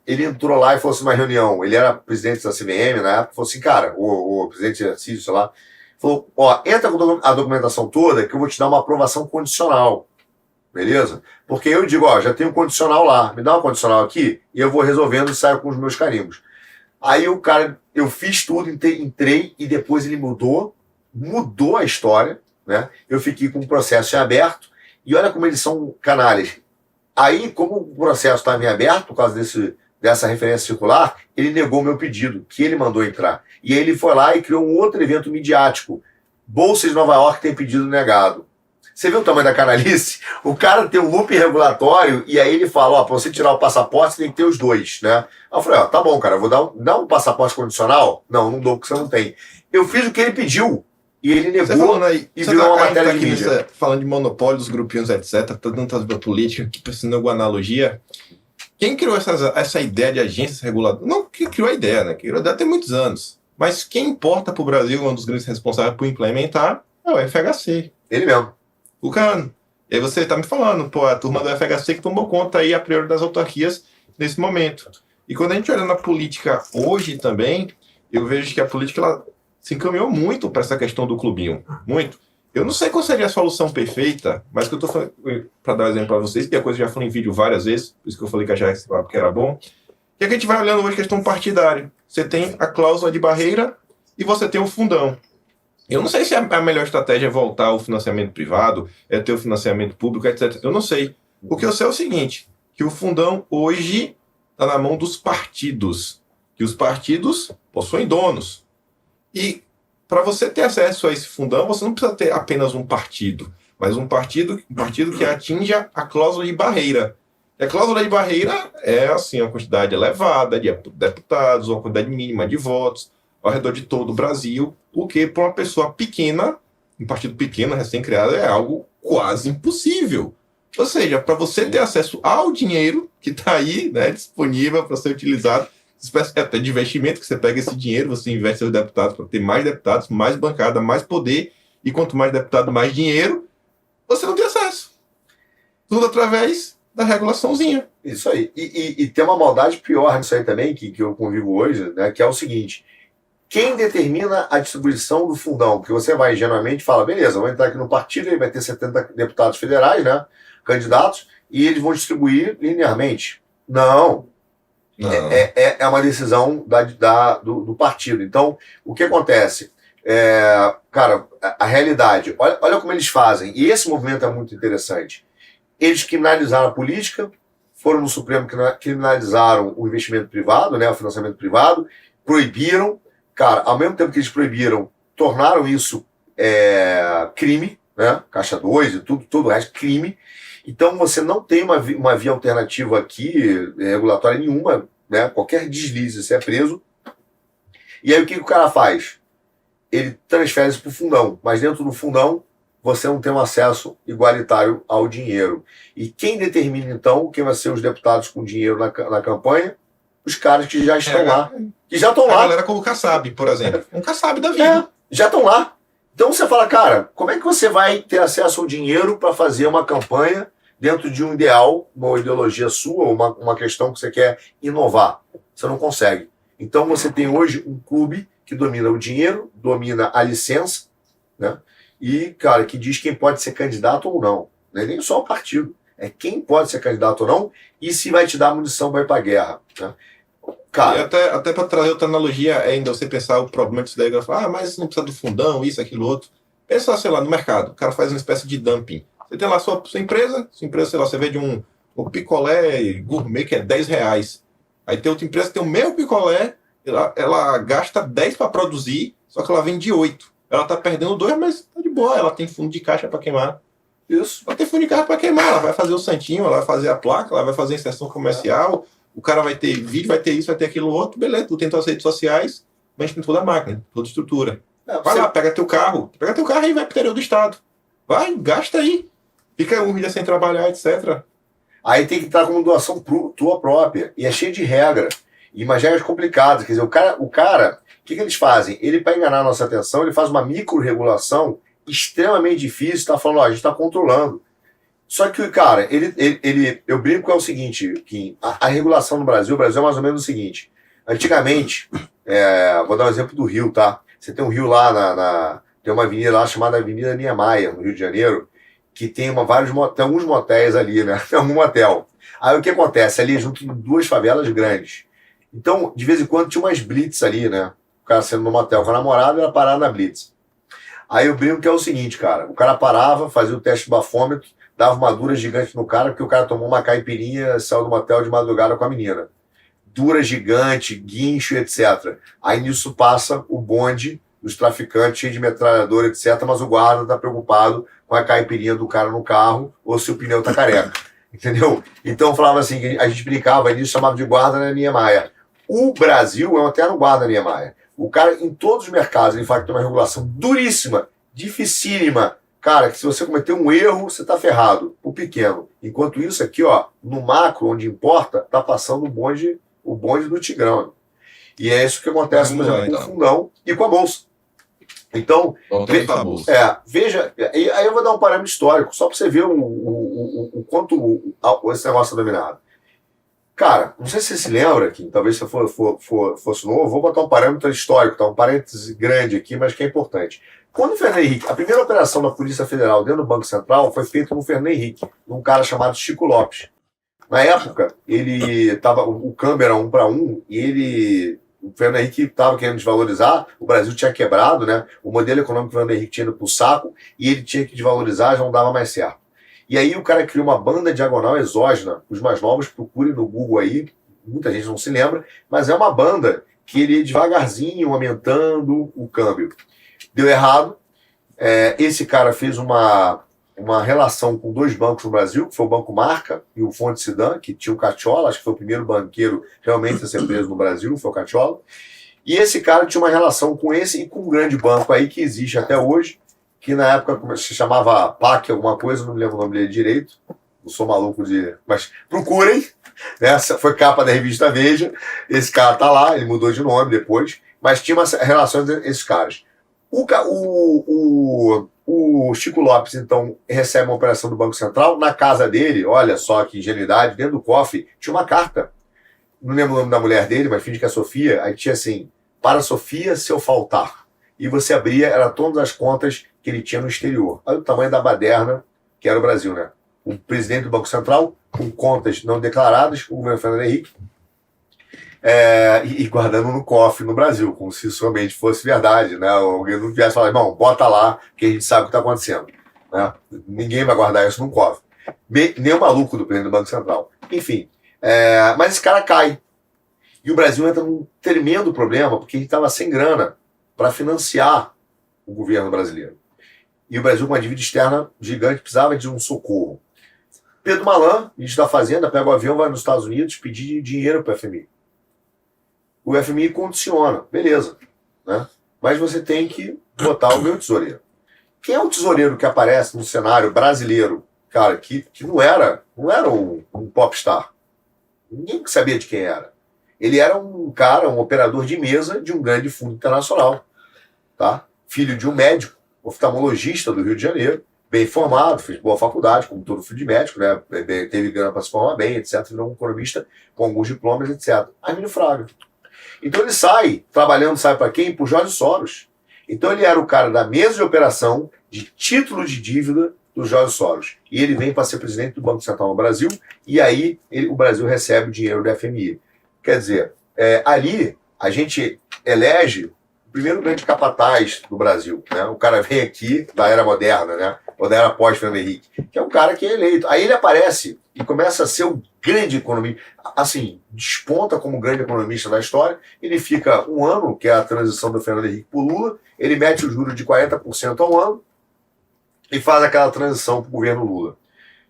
ele entrou lá e falou assim, numa reunião, ele era presidente da CVM na época, falou assim, cara, o presidente Cício, sei lá, falou, entra com a documentação toda que eu vou te dar uma aprovação condicional, beleza? Porque eu digo, já tem um condicional lá, me dá um condicional aqui e eu vou resolvendo e saio com os meus carimbos. Aí o cara, eu fiz tudo, entrei e depois ele mudou a história, né? Eu fiquei com o processo em aberto e olha como eles são canalhas. Aí, como o processo estava em aberto, por causa dessa referência circular, ele negou meu pedido, que ele mandou entrar. E aí ele foi lá e criou um outro evento midiático, Bolsa de Nova York tem pedido negado. Você viu o tamanho da canalice? O cara tem um loop regulatório e aí ele fala, ó, pra você tirar o passaporte você tem que ter os dois, né? Aí eu falei, ó, tá bom, cara, eu vou dar um passaporte condicional? Não dou porque você não tem. Eu fiz o que ele pediu e ele negou aí, e virou uma matéria tá de mídia. Falando de monopólio dos grupinhos, etc, todo mundo tá vendo política, aqui precisando de alguma analogia. Quem criou essa ideia de agências reguladoras? Não que criou a ideia, né? Que criou a ideia tem muitos anos. Mas quem importa para o Brasil, um dos grandes responsáveis por implementar, é o FHC. Ele mesmo. O Cano. E aí você tá me falando, pô, a turma do FHC que tomou conta aí a priori das autarquias nesse momento. E quando a gente olha na política hoje também, eu vejo que a política ela se encaminhou muito para essa questão do clubinho. Muito. Eu não sei qual seria a solução perfeita, mas que eu tô falando, para dar um exemplo para vocês, que a coisa eu já falei em vídeo várias vezes, por isso que eu falei que a Jax porque era bom, que a gente vai olhando hoje a questão partidária. Você tem a cláusula de barreira e você tem o fundão. Eu não sei se a melhor estratégia é voltar ao financiamento privado, é ter o financiamento público, etc. Eu não sei. O que eu sei é o seguinte, que o fundão hoje está na mão dos partidos, que os partidos possuem donos. E para você ter acesso a esse fundão, você não precisa ter apenas um partido, mas um partido que atinja a cláusula de barreira. E a cláusula de barreira é assim, uma quantidade elevada de deputados, uma quantidade mínima de votos ao redor de todo o Brasil, o que para uma pessoa pequena, um partido pequeno, recém-criado, é algo quase impossível. Ou seja, para você ter acesso ao dinheiro que está aí, né, disponível para ser utilizado, espécie até de investimento, que você pega esse dinheiro, você investe seus deputados para ter mais deputados, mais bancada, mais poder, e quanto mais deputado, mais dinheiro, você não tem acesso. Tudo através da regulaçãozinha. Isso aí. E tem uma maldade pior nisso aí também, que eu convivo hoje, né, que é o seguinte: quem determina a distribuição do fundão? Porque você vai ingenuamente e fala, beleza, vou entrar aqui no partido, ele vai ter 70 deputados federais, né, candidatos, e eles vão distribuir linearmente. Não. É uma decisão do partido. Então, o que acontece? Cara, a realidade, olha como eles fazem, e esse movimento é muito interessante. Eles criminalizaram a política, foram no Supremo, criminalizaram o investimento privado, né, o financiamento privado, proibiram. Cara, ao mesmo tempo que eles proibiram, tornaram isso crime, né, Caixa 2 e todo o resto, crime. Então você não tem uma via alternativa aqui, regulatória nenhuma, né, qualquer deslize, você é preso. E aí o que o cara faz? Ele transfere isso para o fundão, mas dentro do fundão você não tem um acesso igualitário ao dinheiro. E quem determina, então, quem vai ser os deputados com dinheiro na campanha? Os caras que já estão lá. Que já estão lá. A galera como o Kassab, por exemplo. Um Kassab da vida. Já estão lá. Então você fala, cara, como é que você vai ter acesso ao dinheiro para fazer uma campanha dentro de um ideal, uma ideologia sua, ou uma questão que você quer inovar? Você não consegue. Então você tem hoje um clube que domina o dinheiro, domina a licença, né? E, cara, que diz quem pode ser candidato ou não. Não é nem só o partido. É quem pode ser candidato ou não e se vai te dar munição para ir para a guerra. Né? Cara, e até para trazer outra analogia, ainda você pensar o problema disso daí, vai falar, mas não precisa do fundão, isso, aquilo, outro. Pensa, sei lá, no mercado. O cara faz uma espécie de dumping. Você tem lá sua empresa, sei lá, você vende um picolé gourmet que é R$10. Aí tem outra empresa que tem o mesmo picolé, ela gasta 10 para produzir, só que ela vende 8. Ela tá perdendo 2, mas tá de boa, ela tem fundo de caixa para queimar. Isso. Ela tem fundo de caixa para queimar, ela vai fazer o santinho, ela vai fazer a placa, ela vai fazer a inserção comercial, o cara vai ter vídeo, vai ter isso, vai ter aquilo outro, beleza, tu tem tuas redes sociais, mas tem toda a máquina, toda a estrutura. Vai lá, pega teu carro e vai pro interior do estado. Vai, gasta aí. Fica um dia sem trabalhar, etc. Aí tem que estar como doação tua própria. E é cheio de regra. E umas regras complicadas. Quer dizer, o cara, o que eles fazem? Ele, para enganar a nossa atenção, ele faz uma micro-regulação extremamente difícil, está falando, ó, a gente está controlando. Só que, cara, eu brinco que é o seguinte, que a regulação no Brasil, o Brasil é mais ou menos o seguinte. Antigamente, vou dar um exemplo do Rio, tá? Você tem um rio lá, tem uma avenida lá chamada Avenida Niemeyer, no Rio de Janeiro, que tem alguns motéis ali, né? Tem algum motel. Aí o que acontece? Ali junto de duas favelas grandes. Então, de vez em quando tinha umas blitz ali, né? O cara sendo no motel com a namorada, ela parava na blitz. Aí eu brinco que é o seguinte, cara. O cara parava, fazia o teste de bafômetro, dava uma dura gigante no cara, porque o cara tomou uma caipirinha, saiu do motel de madrugada com a menina. Dura gigante, guincho, etc. Aí nisso passa o bonde dos traficantes, cheio de metralhadora, etc., mas o guarda está preocupado com a caipirinha do cara no carro ou se o pneu está careca. Entendeu? Então falava assim, a gente brincava, eles chamavam de guarda na Niemeyer. O Brasil é um eterno guarda na Niemeyer. O cara, em todos os mercados, ele fala que tem uma regulação duríssima, dificílima. Cara, que se você cometer um erro, você tá ferrado. O pequeno. Enquanto isso aqui, ó, no macro, onde importa, tá passando o bonde do Tigrão. E é isso que acontece, por exemplo, com o fundão e com a bolsa. Então, veja, aí eu vou dar um parâmetro histórico, só para você ver o quanto esse negócio é dominado. Cara, não sei se você se lembra aqui, talvez se fosse novo, vou botar um parâmetro histórico, tá? Um parêntese grande aqui, mas que é importante. Quando o Fernando Henrique, a primeira operação da Polícia Federal dentro do Banco Central foi feita no Fernando Henrique, num cara chamado Chico Lopes. Na época, o câmbio era 1 para 1 e o Fernando Henrique estava querendo desvalorizar, o Brasil tinha quebrado, né? O modelo econômico do Fernando Henrique tinha ido para o saco e ele tinha que desvalorizar, já não dava mais certo. E aí o cara criou uma banda diagonal exógena, os mais novos procurem no Google aí, muita gente não se lembra, mas é uma banda que ele ia devagarzinho aumentando o câmbio. Deu errado, esse cara fez uma relação com 2 bancos no Brasil, que foi o Banco Marca e o Fonte Sidan, que tinha o Cacciola, acho que foi o primeiro banqueiro realmente a ser preso no Brasil, foi o Cacciola. E esse cara tinha uma relação com esse e com um grande banco aí que existe até hoje, que na época se chamava PAC alguma coisa, não me lembro o nome dele direito, não sou maluco mas procurem, essa foi capa da revista Veja, esse cara tá lá, ele mudou de nome depois, mas tinha uma relação entre esses caras. O Chico Lopes, então, recebe uma operação do Banco Central. Na casa dele, olha só que ingenuidade, dentro do cofre tinha uma carta. Não lembro o nome da mulher dele, mas finge que é Sofia. Aí tinha assim, para Sofia, se eu faltar. E você abria, era todas as contas que ele tinha no exterior. Olha o tamanho da baderna que era o Brasil, né? O presidente do Banco Central, com contas não declaradas, o governo Fernando Henrique, e guardando no cofre no Brasil, como se isso realmente fosse verdade, né? Alguém não viesse falar, irmão, bota lá que a gente sabe o que está acontecendo. Né? Ninguém vai guardar isso no cofre. Nem o maluco do presidente do Banco Central. Enfim, mas esse cara cai. E o Brasil entra num tremendo problema, porque a gente estava sem grana para financiar o governo brasileiro. E o Brasil, com uma dívida externa gigante, precisava de um socorro. Pedro Malan, ministro da Fazenda, pega o avião, vai nos Estados Unidos pedir dinheiro para o FMI. O FMI condiciona, beleza, né? Mas você tem que botar o meu tesoureiro. Quem é o tesoureiro que aparece no cenário brasileiro, cara, que não era um popstar? Ninguém sabia de quem era. Ele era um cara, um operador de mesa de um grande fundo internacional, tá? Filho de um médico, oftalmologista do Rio de Janeiro, bem formado, fez boa faculdade, como todo filho de médico, né? Teve grana para se formar bem, etc. Virou um economista com alguns diplomas, etc. Armínio Fraga. Então ele sai, trabalhando, sabe para quem? Por Jorge Soros. Então ele era o cara da mesa de operação de título de dívida do Jorge Soros. E ele vem para ser presidente do Banco Central no Brasil, e aí o Brasil recebe o dinheiro do FMI. Quer dizer, ali a gente elege o primeiro grande capataz do Brasil. Né? O cara vem aqui da era moderna, né? Ou da era pós-Fernando Henrique, que é um cara que é eleito. Aí ele aparece e começa a ser o grande economista, assim, desponta como grande economista da história. Ele fica um ano, que é a transição do Fernando Henrique para o Lula, ele mete o juro de 40% ao ano e faz aquela transição para o governo Lula,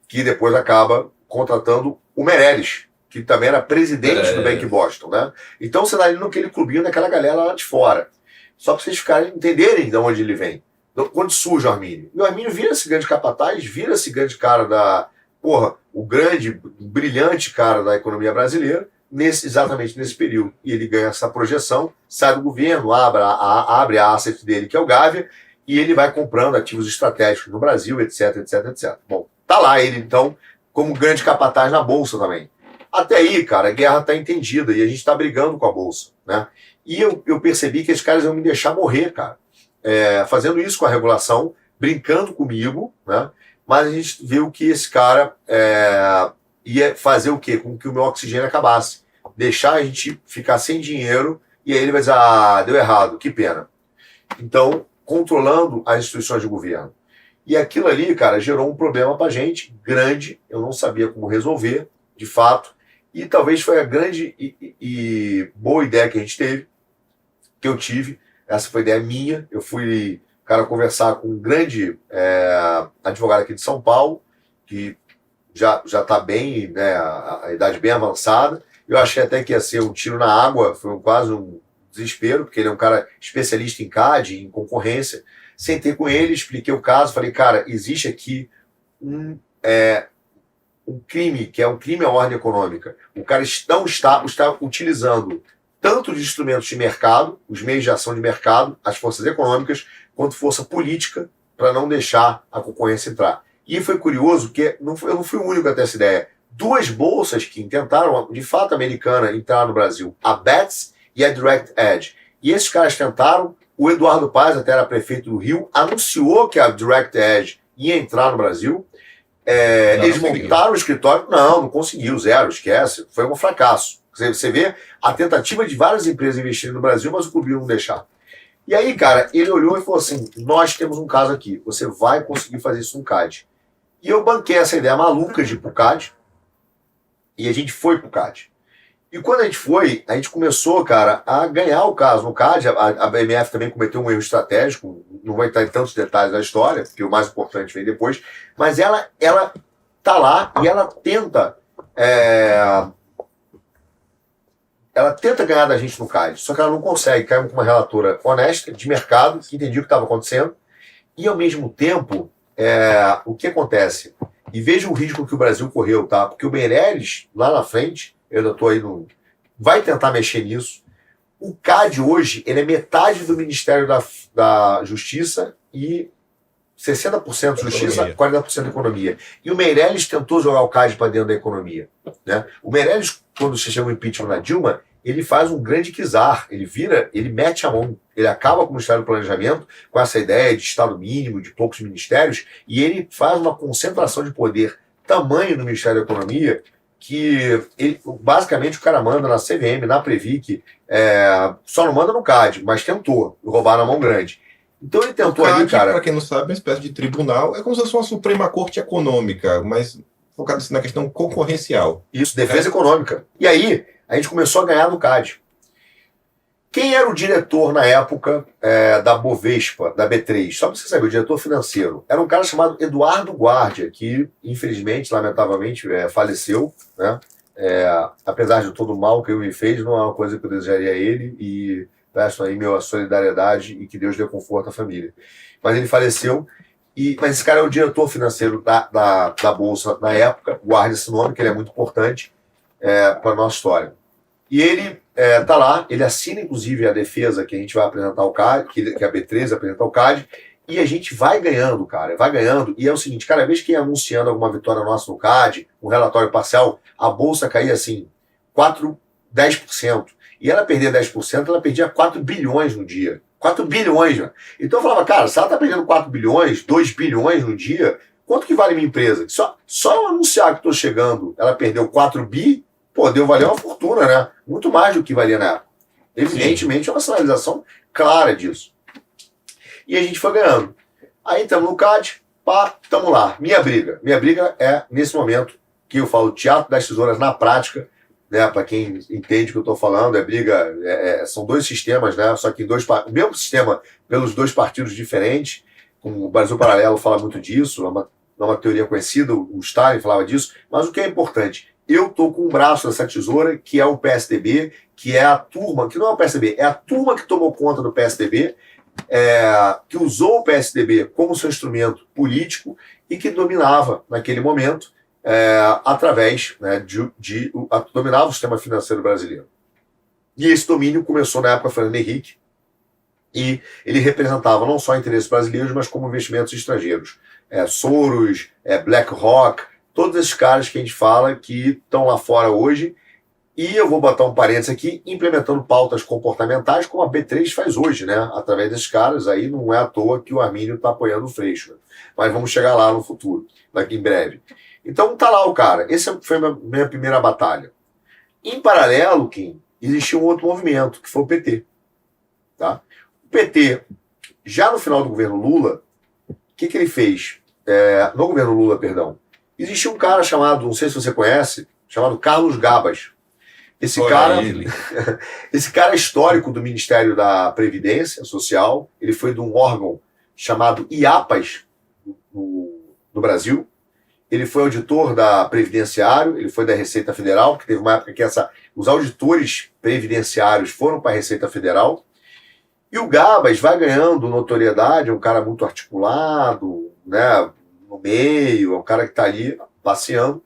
que depois acaba contratando o Meirelles, que também era presidente do Bank Boston, né? Então você dá ali naquele clubinho daquela galera lá de fora. Só para vocês entenderem de onde ele vem. Quando surge o Armínio. E o Armínio vira esse grande capataz, vira esse grande cara o grande, brilhante cara da economia brasileira, exatamente nesse período. E ele ganha essa projeção, sai do governo, abre a asset dele, que é o Gávea, e ele vai comprando ativos estratégicos no Brasil, etc, etc, etc. Bom, tá lá ele, então, como grande capataz na Bolsa também. Até aí, cara, a guerra tá entendida e a gente tá brigando com a Bolsa, né? E eu percebi que esses caras iam me deixar morrer, cara. Fazendo isso com a regulação, brincando comigo, né? Mas a gente viu que esse cara ia fazer o quê? Com que o meu oxigênio acabasse. Deixar a gente ficar sem dinheiro e aí ele vai dizer, deu errado, que pena. Então, controlando as instituições de governo. E aquilo ali, cara, gerou um problema pra gente, grande, eu não sabia como resolver, de fato, e talvez foi a grande e boa ideia que a gente teve, que eu tive, essa foi ideia minha. Eu fui, cara, conversar com um grande advogado aqui de São Paulo, que já está bem, né, a idade bem avançada. Eu achei até que ia ser um tiro na água, foi quase um desespero, porque ele é um cara especialista em CAD, em concorrência. Sentei com ele, expliquei o caso, falei, cara, existe aqui um crime, que é um crime à ordem econômica. O cara não está utilizando tanto de instrumentos de mercado, os meios de ação de mercado, as forças econômicas, quanto força política, para não deixar a concorrência entrar. E foi curioso que eu não fui o único a ter essa ideia. Duas bolsas que tentaram, de fato, americana, entrar no Brasil, a Bets e a Direct Edge. E esses caras tentaram, o Eduardo Paes, até era prefeito do Rio, anunciou que a Direct Edge ia entrar no Brasil. Eles montaram o escritório, não conseguiu, zero, esquece, foi um fracasso. Você vê a tentativa de várias empresas investirem no Brasil, mas o clube não deixar. E aí, cara, ele olhou e falou assim, nós temos um caso aqui, você vai conseguir fazer isso no CAD. E eu banquei essa ideia maluca de ir pro CAD, e a gente foi pro CAD. E quando a gente começou, cara, a ganhar o caso no CAD. A BMF também cometeu um erro estratégico, não vou entrar em tantos detalhes da história, porque o mais importante vem depois, mas ela tá lá e ela tenta ganhar da gente no CAD, só que ela não consegue. Caiu com uma relatora honesta, de mercado, que entendia o que estava acontecendo, e ao mesmo tempo, o que acontece? E veja o risco que o Brasil correu, tá? Porque o Meirelles, lá na frente, eu ainda estou aí vai tentar mexer nisso. O CAD hoje, ele é metade do Ministério da Justiça e 60% Justiça, 40% Economia. E o Meirelles tentou jogar o CAD para dentro da economia, né? O Meirelles, quando se chama o impeachment na Dilma, ele faz um grande quizar, ele mete a mão, ele acaba com o Ministério do Planejamento, com essa ideia de Estado mínimo, de poucos ministérios, e ele faz uma concentração de poder tamanho no Ministério da Economia, que basicamente o cara manda na CVM, na Previc, só não manda no CAD, mas tentou roubar na mão grande. Então ele tentou CAD, ali, cara... para quem não sabe, é uma espécie de tribunal, é como se fosse uma Suprema Corte Econômica, mas focado na questão concorrencial. Isso, defesa econômica. E aí, a gente começou a ganhar no CAD. Quem era o diretor na época da Bovespa, da B3? Só para você saber, o diretor financeiro. Era um cara chamado Eduardo Guardia, que infelizmente, lamentavelmente, faleceu, né? Apesar de todo o mal que ele me fez, não é uma coisa que eu desejaria a ele, e peço aí minha solidariedade e que Deus dê conforto à família. Mas ele faleceu, mas esse cara é o diretor financeiro da Bolsa na época. Guarde esse nome, que ele é muito importante para a nossa história. E ele tá lá, ele assina inclusive a defesa que a gente vai apresentar ao CAD, que a B13 apresentar ao CAD, e a gente vai ganhando, cara, vai ganhando. E é o seguinte, cada vez que ia anunciando alguma vitória nossa no CAD, um relatório parcial, a bolsa caía assim, 10%. E ela perder 10%, ela perdia 4 bilhões no dia. 4 bilhões, né? Então eu falava, cara, se ela tá perdendo 4 bilhões, 2 bilhões no dia, quanto que vale minha empresa? Só eu anunciar que estou chegando, ela perdeu 4 bi, valeu uma fortuna, né? Muito mais do que valia na época. Evidentemente, é uma sinalização clara disso. E a gente foi ganhando. Aí estamos no CAD, estamos lá. Minha briga é, nesse momento, que eu falo Teatro das Tesouras na prática, né? Para quem entende o que eu estou falando, são dois sistemas, né? Só que o mesmo sistema pelos dois partidos diferentes. O Brasil Paralelo fala muito disso, é uma teoria conhecida, o Stalin falava disso, mas o que é importante? Eu estou com um braço dessa tesoura, que é o PSDB, que é a turma, que não é o PSDB, é a turma que tomou conta do PSDB, que usou o PSDB como seu instrumento político e que dominava, naquele momento, através, né, dominava o sistema financeiro brasileiro. E esse domínio começou na época Fernando Henrique, e ele representava não só interesses brasileiros, mas como investimentos estrangeiros. Soros, BlackRock, todos esses caras que a gente fala que estão lá fora hoje, e eu vou botar um parênteses aqui, implementando pautas comportamentais, como a B3 faz hoje, né? Através desses caras, aí não é à toa que o Armínio está apoiando o Freixo. Mas vamos chegar lá no futuro, daqui em breve. Então tá lá o cara. Essa foi a minha primeira batalha. Em paralelo, Kim, existia um outro movimento, que foi o PT. Tá? O PT, já no final do governo Lula, o que ele fez? No governo Lula, perdão, existia um cara chamado, não sei se você conhece, chamado Carlos Gabas. Esse Olha cara, ele. esse cara é histórico do Ministério da Previdência Social. Ele foi de um órgão chamado IAPAS no Brasil. Ele foi auditor da Previdenciário, ele foi da Receita Federal, que teve uma época que os auditores previdenciários foram para a Receita Federal. E o Gabas vai ganhando notoriedade, é um cara muito articulado, né, no meio, é um cara que está ali passeando.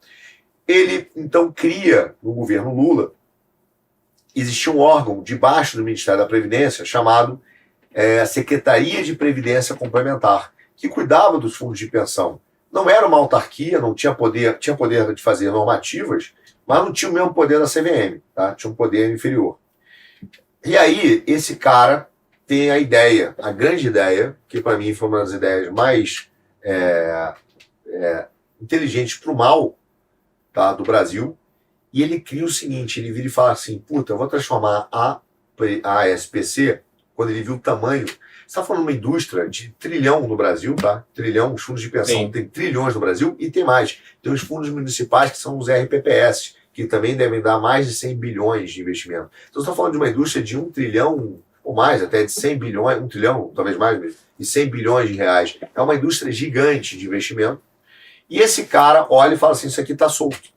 Ele, então, cria, no governo Lula, existia um órgão debaixo do Ministério da Previdência chamado Secretaria de Previdência Complementar, que cuidava dos fundos de pensão. Não era uma autarquia, não tinha poder de fazer normativas, mas não tinha o mesmo poder da CVM, tá? Tinha um poder inferior. E aí, esse cara tem a ideia, a grande ideia, que para mim foi uma das ideias mais inteligentes para o mal, tá, do Brasil, e ele cria o seguinte, ele vira e fala assim, puta, eu vou transformar a ASPC, quando ele viu o tamanho, você está falando de uma indústria de trilhão no Brasil, tá? Trilhão, os fundos de pensão Sim. tem trilhões no Brasil, e tem mais, tem os fundos municipais que são os RPPS, que também devem dar mais de 100 bilhões de investimento. Então você está falando de uma indústria de 1 trilhão, ou mais, até de 100 bilhões, 1 trilhão, talvez mais, de 100 bilhões de reais. É uma indústria gigante de investimento. E esse cara olha e fala assim, isso aqui está solto.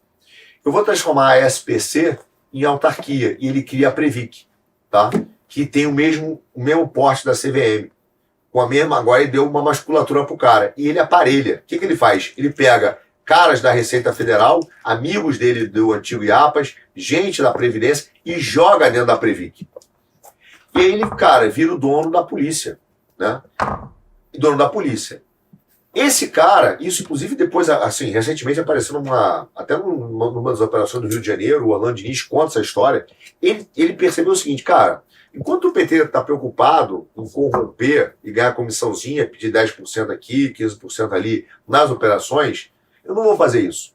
Eu vou transformar a SPC em autarquia. E ele cria a Previc, tá? Que tem o mesmo porte da CVM. Com a mesma, agora ele deu uma musculatura pro cara. E ele aparelha. O que ele faz? Ele pega caras da Receita Federal, amigos dele do antigo IAPAS, gente da Previdência, e joga dentro da Previc. E aí ele, cara, vira o dono da polícia, né? Dono da polícia. Esse cara, isso inclusive depois, assim, recentemente apareceu até numa das operações do Rio de Janeiro, o Orlando Diniz conta essa história, ele percebeu o seguinte, cara, enquanto o PT está preocupado em corromper e ganhar comissãozinha, pedir 10% aqui, 15% ali nas operações, eu não vou fazer isso.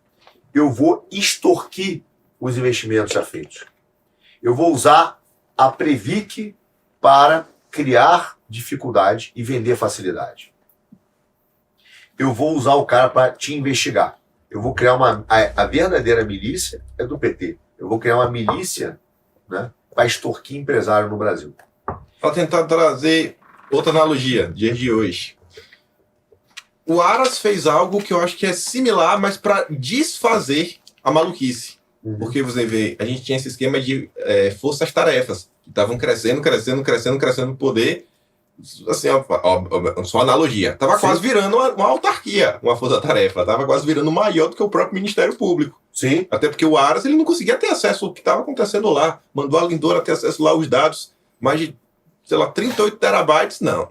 Eu vou extorquir os investimentos já feitos. Eu vou usar a Previc para criar dificuldade e vender facilidade. Eu vou usar o cara para te investigar. Eu vou criar a verdadeira milícia é do PT. Eu vou criar uma milícia, né, para extorquir empresário no Brasil. Para tentar trazer outra analogia, dias de hoje. O Aras fez algo que eu acho que é similar, mas para desfazer a maluquice. Porque você vê, a gente tinha esse esquema de forças-tarefas, que estavam crescendo no poder. Assim, só analogia. Tava quase virando uma autarquia, uma força-tarefa. Tava quase virando maior do que o próprio Ministério Público. Sim. Até porque o Aras ele não conseguia ter acesso ao que estava acontecendo lá. Mandou a Lindora ter acesso lá aos dados. Mais de, sei lá, 38 terabytes. Não,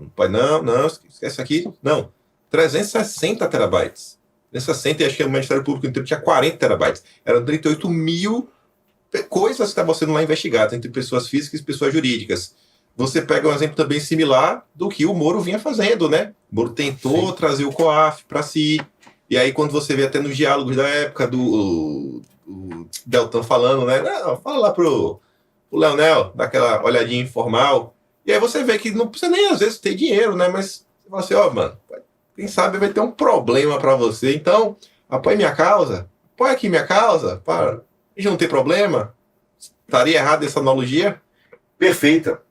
não, esquece aqui. Não. 360 terabytes. 360, e acho que o Ministério Público inteiro tinha 40 terabytes. Eram 38 mil coisas que estavam sendo lá investigadas entre pessoas físicas e pessoas jurídicas. Você pega um exemplo também similar do que o Moro vinha fazendo, né? O Moro tentou trazer o COAF para si. E aí, quando você vê até nos diálogos da época do Deltan falando, né? Não, fala lá pro Leonel, dá aquela olhadinha informal. E aí você vê que não precisa nem, às vezes, ter dinheiro, né? Mas você fala assim, mano, quem sabe vai ter um problema para você. Então, apoie minha causa. Apoie aqui minha causa. Para a gente não ter problema. Estaria errado essa analogia? Perfeita.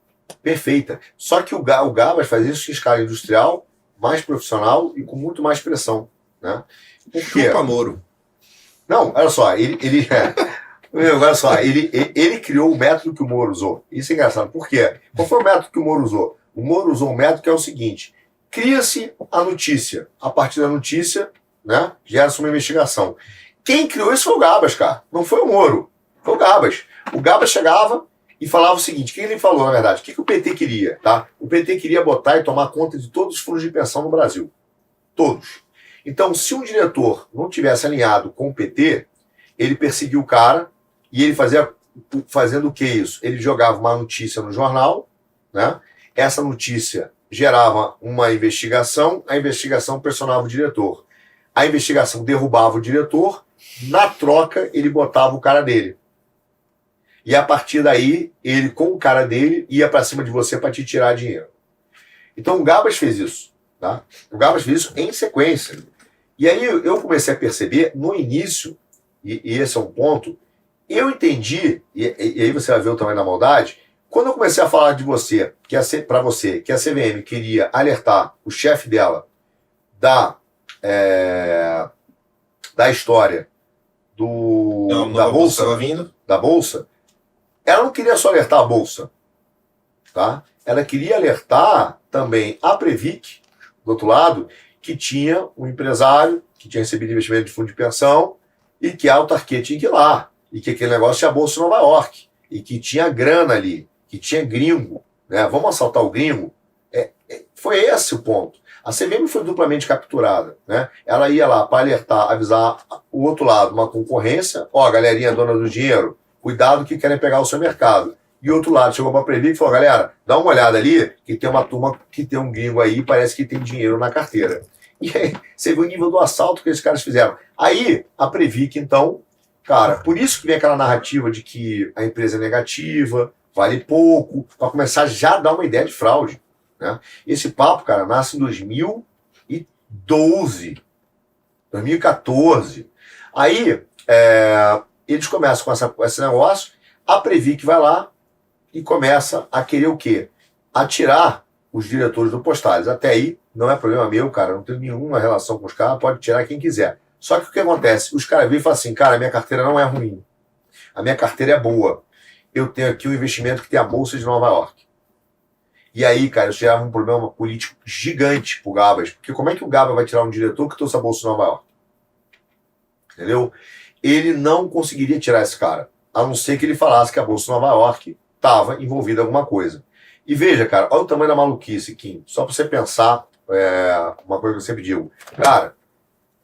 Só que o Gabas faz isso em escala industrial, mais profissional e com muito mais pressão, né? Por quê? Chupa Moro. Não, olha só, olha só, ele criou o método que o Moro usou. Isso é engraçado. Por quê? Qual foi o método que o Moro usou? O Moro usou um método que é o seguinte: cria-se a notícia. A partir da notícia, né, gera-se uma investigação. Quem criou isso foi o Gabas, cara. Não foi o Moro. Foi o Gabas. O Gabas chegava e falava o seguinte, o que ele falou, na verdade? O que o PT queria? Tá? O PT queria botar e tomar conta de todos os fundos de pensão no Brasil. Todos. Então, se um diretor não tivesse alinhado com o PT, ele perseguia o cara e ele fazendo o que isso? Ele jogava uma notícia no jornal, né? Essa notícia gerava uma investigação, a investigação pressionava o diretor. A investigação derrubava o diretor, na troca ele botava o cara dele. E a partir daí, ele com o cara dele ia para cima de você para te tirar dinheiro. Então o Gabas fez isso. Tá? O Gabas fez isso em sequência. E aí eu comecei a perceber, no início, e esse é um ponto, Eu entendi, e aí você vai ver o tamanho da maldade, quando eu comecei a falar de você, para você, que a CVM queria alertar o chefe dela da história da Bolsa, da Bolsa, ela não queria só alertar a Bolsa, tá? Ela queria alertar também a Previc, do outro lado, que tinha um empresário que tinha recebido investimento de fundo de pensão e que a autarquia tinha que ir lá, e que aquele negócio tinha a Bolsa de Nova York, e que tinha grana ali, que tinha gringo, né? Vamos assaltar o gringo? Foi esse o ponto. A CVM foi duplamente capturada, né? Ela ia lá para alertar, avisar o outro lado, uma concorrência, galerinha dona do dinheiro, cuidado que querem pegar o seu mercado. E o outro lado chegou para a Previc e falou, galera, dá uma olhada ali, que tem uma turma que tem um gringo aí, parece que tem dinheiro na carteira. E aí, você viu o nível do assalto que esses caras fizeram. Aí, a Previc, então, cara, por isso que vem aquela narrativa de que a empresa é negativa, vale pouco, para começar já a dar uma ideia de fraude, né? Esse papo, cara, nasce em 2012, 2014. Aí, eles começam com esse negócio, a Previc vai lá e começa a querer o quê? A tirar os diretores do Postales. Até aí, não é problema meu, cara, não tenho nenhuma relação com os caras, pode tirar quem quiser. Só que o que acontece? Os caras vêm e falam assim, cara, a minha carteira não é ruim, a minha carteira é boa. Eu tenho aqui um investimento que tem a Bolsa de Nova York. E aí, cara, isso gerava um problema político gigante pro Gabas. Porque como é que o Gabas vai tirar um diretor que trouxe a Bolsa de Nova York? Entendeu? Ele não conseguiria tirar esse cara, a não ser que ele falasse que a Bolsa de Nova York estava envolvida em alguma coisa. E veja, cara, olha o tamanho da maluquice, Kim. Só pra você pensar, uma coisa que eu sempre digo. Cara,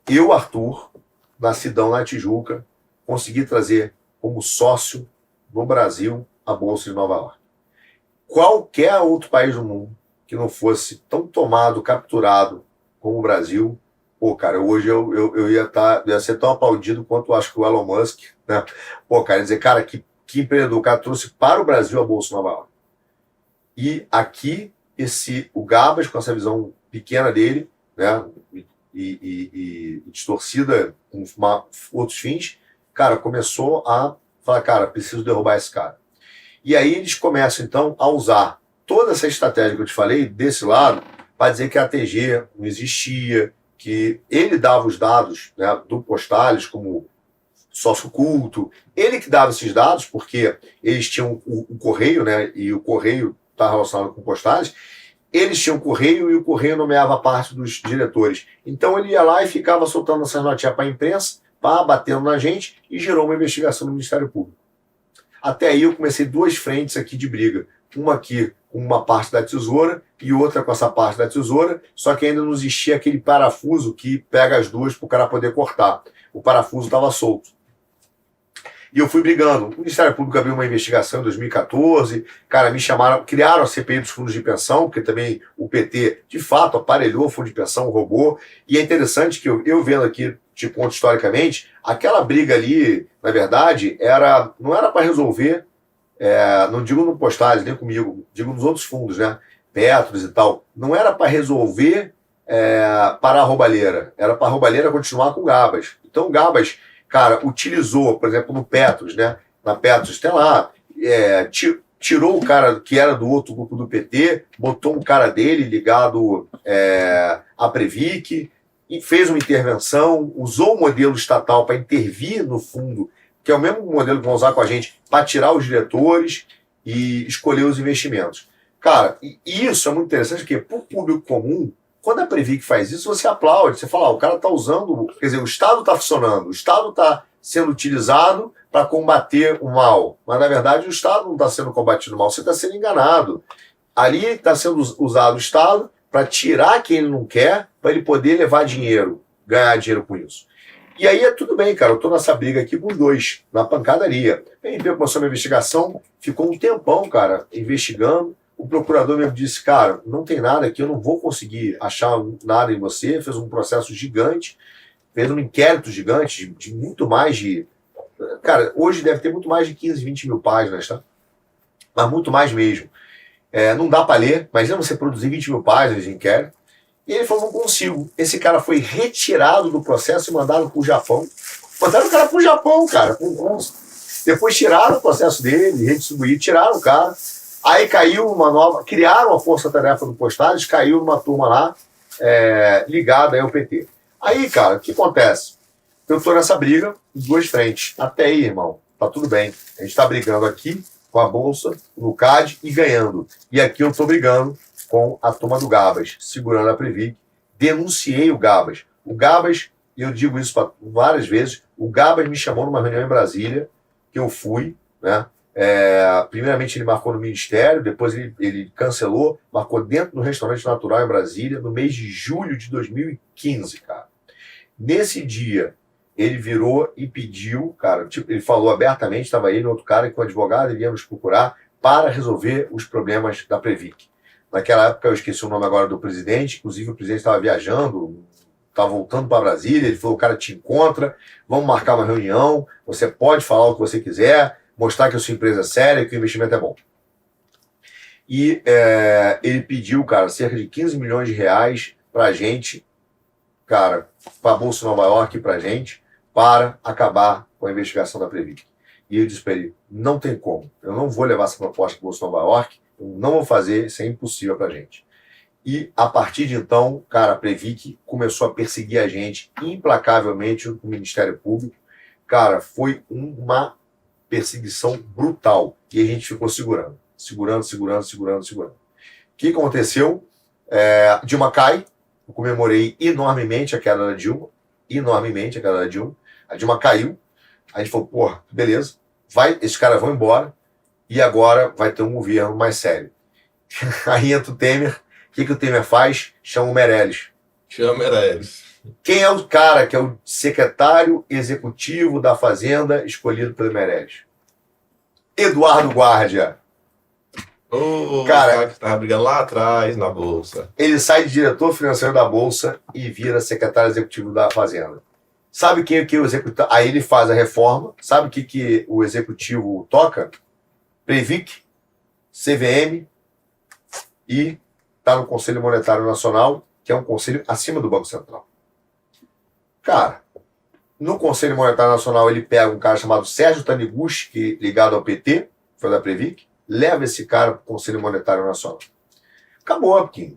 eu, Arthur, nascidão na Tijuca, consegui trazer como sócio no Brasil a Bolsa de Nova York. Qualquer outro país do mundo que não fosse tão tomado, capturado como o Brasil, pô, cara, hoje eu ia ser tão aplaudido quanto eu acho que o Elon Musk, né? Pô, cara, dizer, cara, que empreendedor, o cara trouxe para o Brasil a Bolsa de Nova York. E aqui, o Gabas, com essa visão pequena dele, né, e distorcida com outros fins, cara, começou a falar, cara, preciso derrubar esse cara. E aí eles começam, então, a usar toda essa estratégia que eu te falei, desse lado, para dizer que a ATG não existia, que ele dava os dados, né, do Postales como sócio oculto, ele que dava esses dados, porque eles tinham o Correio, né, e o Correio está relacionado com Postales, eles tinham o Correio e o Correio nomeava parte dos diretores. Então ele ia lá e ficava soltando essas notinhas para a imprensa, batendo na gente, e gerou uma investigação no Ministério Público. Até aí eu comecei duas frentes aqui de briga. Uma aqui com uma parte da tesoura e outra com essa parte da tesoura, só que ainda não existia aquele parafuso que pega as duas para o cara poder cortar. O parafuso estava solto. E eu fui brigando. O Ministério Público abriu uma investigação em 2014, cara, me chamaram, criaram a CPI dos fundos de pensão, porque também o PT, de fato, aparelhou o fundo de pensão, roubou. E é interessante que eu vendo aqui, tipo, historicamente, aquela briga ali, na verdade, não era para resolver, não digo no Postales, nem comigo, digo nos outros fundos, né? Petros e tal. Não era para resolver parar a roubalheira, era para a roubalheira continuar com o Gabas. Então o Gabas, cara, utilizou, por exemplo, no Petros, né? Na Petros, tem lá, tirou o cara que era do outro grupo do PT, botou um cara dele ligado à Previc, e fez uma intervenção, usou o modelo estatal para intervir no fundo, que é o mesmo modelo que vão usar com a gente, para tirar os diretores e escolher os investimentos. Cara, e isso é muito interessante, porque para o público comum, quando a Previc faz isso, você aplaude, você fala, o cara está usando, quer dizer, o Estado está funcionando, o Estado está sendo utilizado para combater o mal, mas na verdade o Estado não está sendo combatido o mal, você está sendo enganado. Ali está sendo usado o Estado para tirar quem ele não quer, para ele poder levar dinheiro, ganhar dinheiro com isso. E aí é tudo bem, cara, eu tô nessa briga aqui com os dois, na pancadaria. A MP começou uma investigação, ficou um tempão, cara, investigando. O procurador mesmo disse, cara, não tem nada aqui, eu não vou conseguir achar nada em você. Fez um processo gigante, fez um inquérito gigante de muito mais de... Cara, hoje deve ter muito mais de 15, 20 mil páginas, tá? Mas muito mais mesmo. Não dá para ler, mas você produzir 20 mil páginas de inquérito. E ele falou, não consigo. Esse cara foi retirado do processo e mandado pro Japão. Mandaram o cara pro Japão, cara. Depois tiraram o processo dele, redistribuíram, tiraram o cara. Aí caiu uma nova, criaram a força-tarefa do Postales, caiu uma turma lá ligada aí ao PT. Aí, cara, o que acontece? Eu tô nessa briga em duas frentes. Até aí, irmão, tá tudo bem. A gente tá brigando aqui com a Bolsa, no CAD e ganhando. E aqui eu tô brigando com a turma do Gabas, segurando a Previc. Denunciei o Gabas. O Gabas, e eu digo isso várias vezes, o Gabas me chamou numa reunião em Brasília, que eu fui, né? Primeiramente ele marcou no Ministério, depois ele cancelou, marcou dentro do Restaurante Natural em Brasília, no mês de julho de 2015, cara. Nesse dia, ele virou e pediu, cara, tipo, ele falou abertamente, estava ele e outro cara, que o advogado iria nos procurar para resolver os problemas da Previc. Naquela época, eu esqueci o nome agora do presidente, inclusive o presidente estava viajando, estava voltando para Brasília, ele falou, o cara te encontra, vamos marcar uma reunião, você pode falar o que você quiser, mostrar que a sua empresa é séria, que o investimento é bom. E ele pediu, cara, cerca de 15 milhões de reais para a gente, cara, para a Bolsa de Nova York e para a gente, para acabar com a investigação da Previc. E eu disse para ele, não tem como, eu não vou levar essa proposta para a Bolsa de Nova York, eu não vou fazer, isso é impossível para a gente. E a partir de então, cara, a Previc começou a perseguir a gente implacavelmente no Ministério Público. Cara, foi uma perseguição brutal. E a gente ficou segurando. O que aconteceu? Dilma cai. Eu comemorei enormemente a queda da Dilma. A Dilma caiu. A gente falou, porra, beleza. Esses caras vão embora. E agora vai ter um governo mais sério. Aí entra o Temer. O que o Temer faz? Chama o Meirelles. Quem é o cara que é o secretário executivo da Fazenda escolhido pelo Meirelles? Eduardo Guardia. Cara que estava brigando lá atrás na Bolsa. Ele sai de diretor financeiro da Bolsa e vira secretário executivo da Fazenda. Sabe quem que o executivo... Aí ele faz a reforma. Sabe o que o executivo toca? Previc, CVM e está no Conselho Monetário Nacional, que é um conselho acima do Banco Central. Cara, no Conselho Monetário Nacional ele pega um cara chamado Sérgio Taniguchi, que ligado ao PT, foi da Previc, leva esse cara para o Conselho Monetário Nacional. Acabou, porque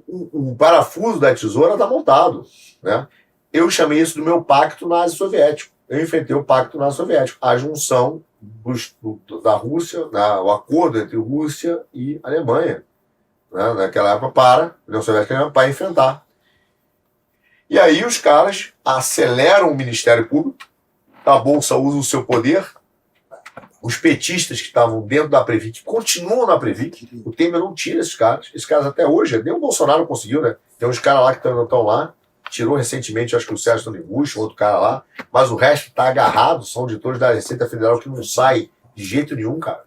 o parafuso da tesoura está montado, né? Eu chamei isso do meu pacto nazi-soviético. Eu enfrentei o pacto nazi-soviético, a junção da Rússia, o acordo entre Rússia e Alemanha, né? Naquela época para a União Soviética para enfrentar. E aí os caras aceleram o Ministério Público, a Bolsa usa o seu poder, os petistas que estavam dentro da Previc continuam na Previc, o Temer não tira esses caras até hoje, nem o Bolsonaro conseguiu, né? Tem uns caras lá que estão lá, tirou recentemente, acho que o Sérgio Taniguchi, outro cara lá, mas o resto está agarrado, são auditores da Receita Federal que não saem de jeito nenhum, cara.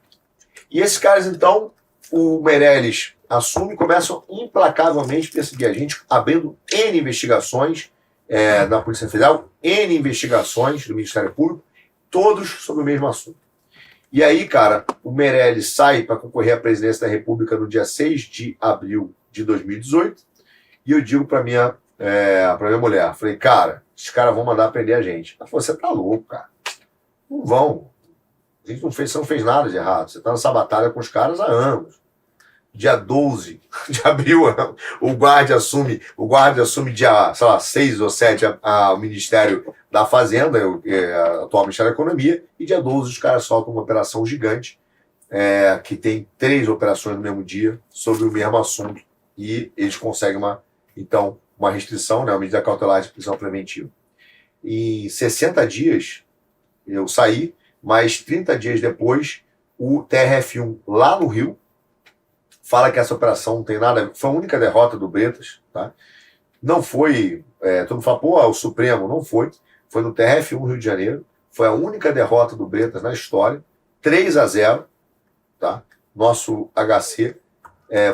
E esses caras, então, o Meirelles assume e começam implacavelmente a perseguir a gente, abrindo N investigações da Polícia Federal, N investigações do Ministério Público, todos sobre o mesmo assunto. E aí, cara, o Meirelles sai para concorrer à presidência da República no dia 6 de abril de 2018, e eu digo para minha mulher, falei, cara, esses caras vão mandar prender a gente. Ela falou, você tá louco, cara. Não vão. Você não fez nada de errado. Você tá nessa batalha com os caras há anos. Dia 12 de abril, o guarda assume dia, sei lá, 6 ou 7 o Ministério da Fazenda, atual Ministério da Economia, e dia 12 os caras soltam uma operação gigante, que tem 3 operações no mesmo dia, sobre o mesmo assunto, e eles conseguem uma restrição, né, uma medida cautelar de prisão preventiva. Em 60 dias, eu saí, mas 30 dias depois, o TRF1 lá no Rio, fala que essa operação não tem nada, foi a única derrota do Bretas, tá? Não foi, todo mundo fala, pô, o Supremo, não foi, foi no TRF1 Rio de Janeiro, foi a única derrota do Bretas na história, 3-0, tá? Nosso HC,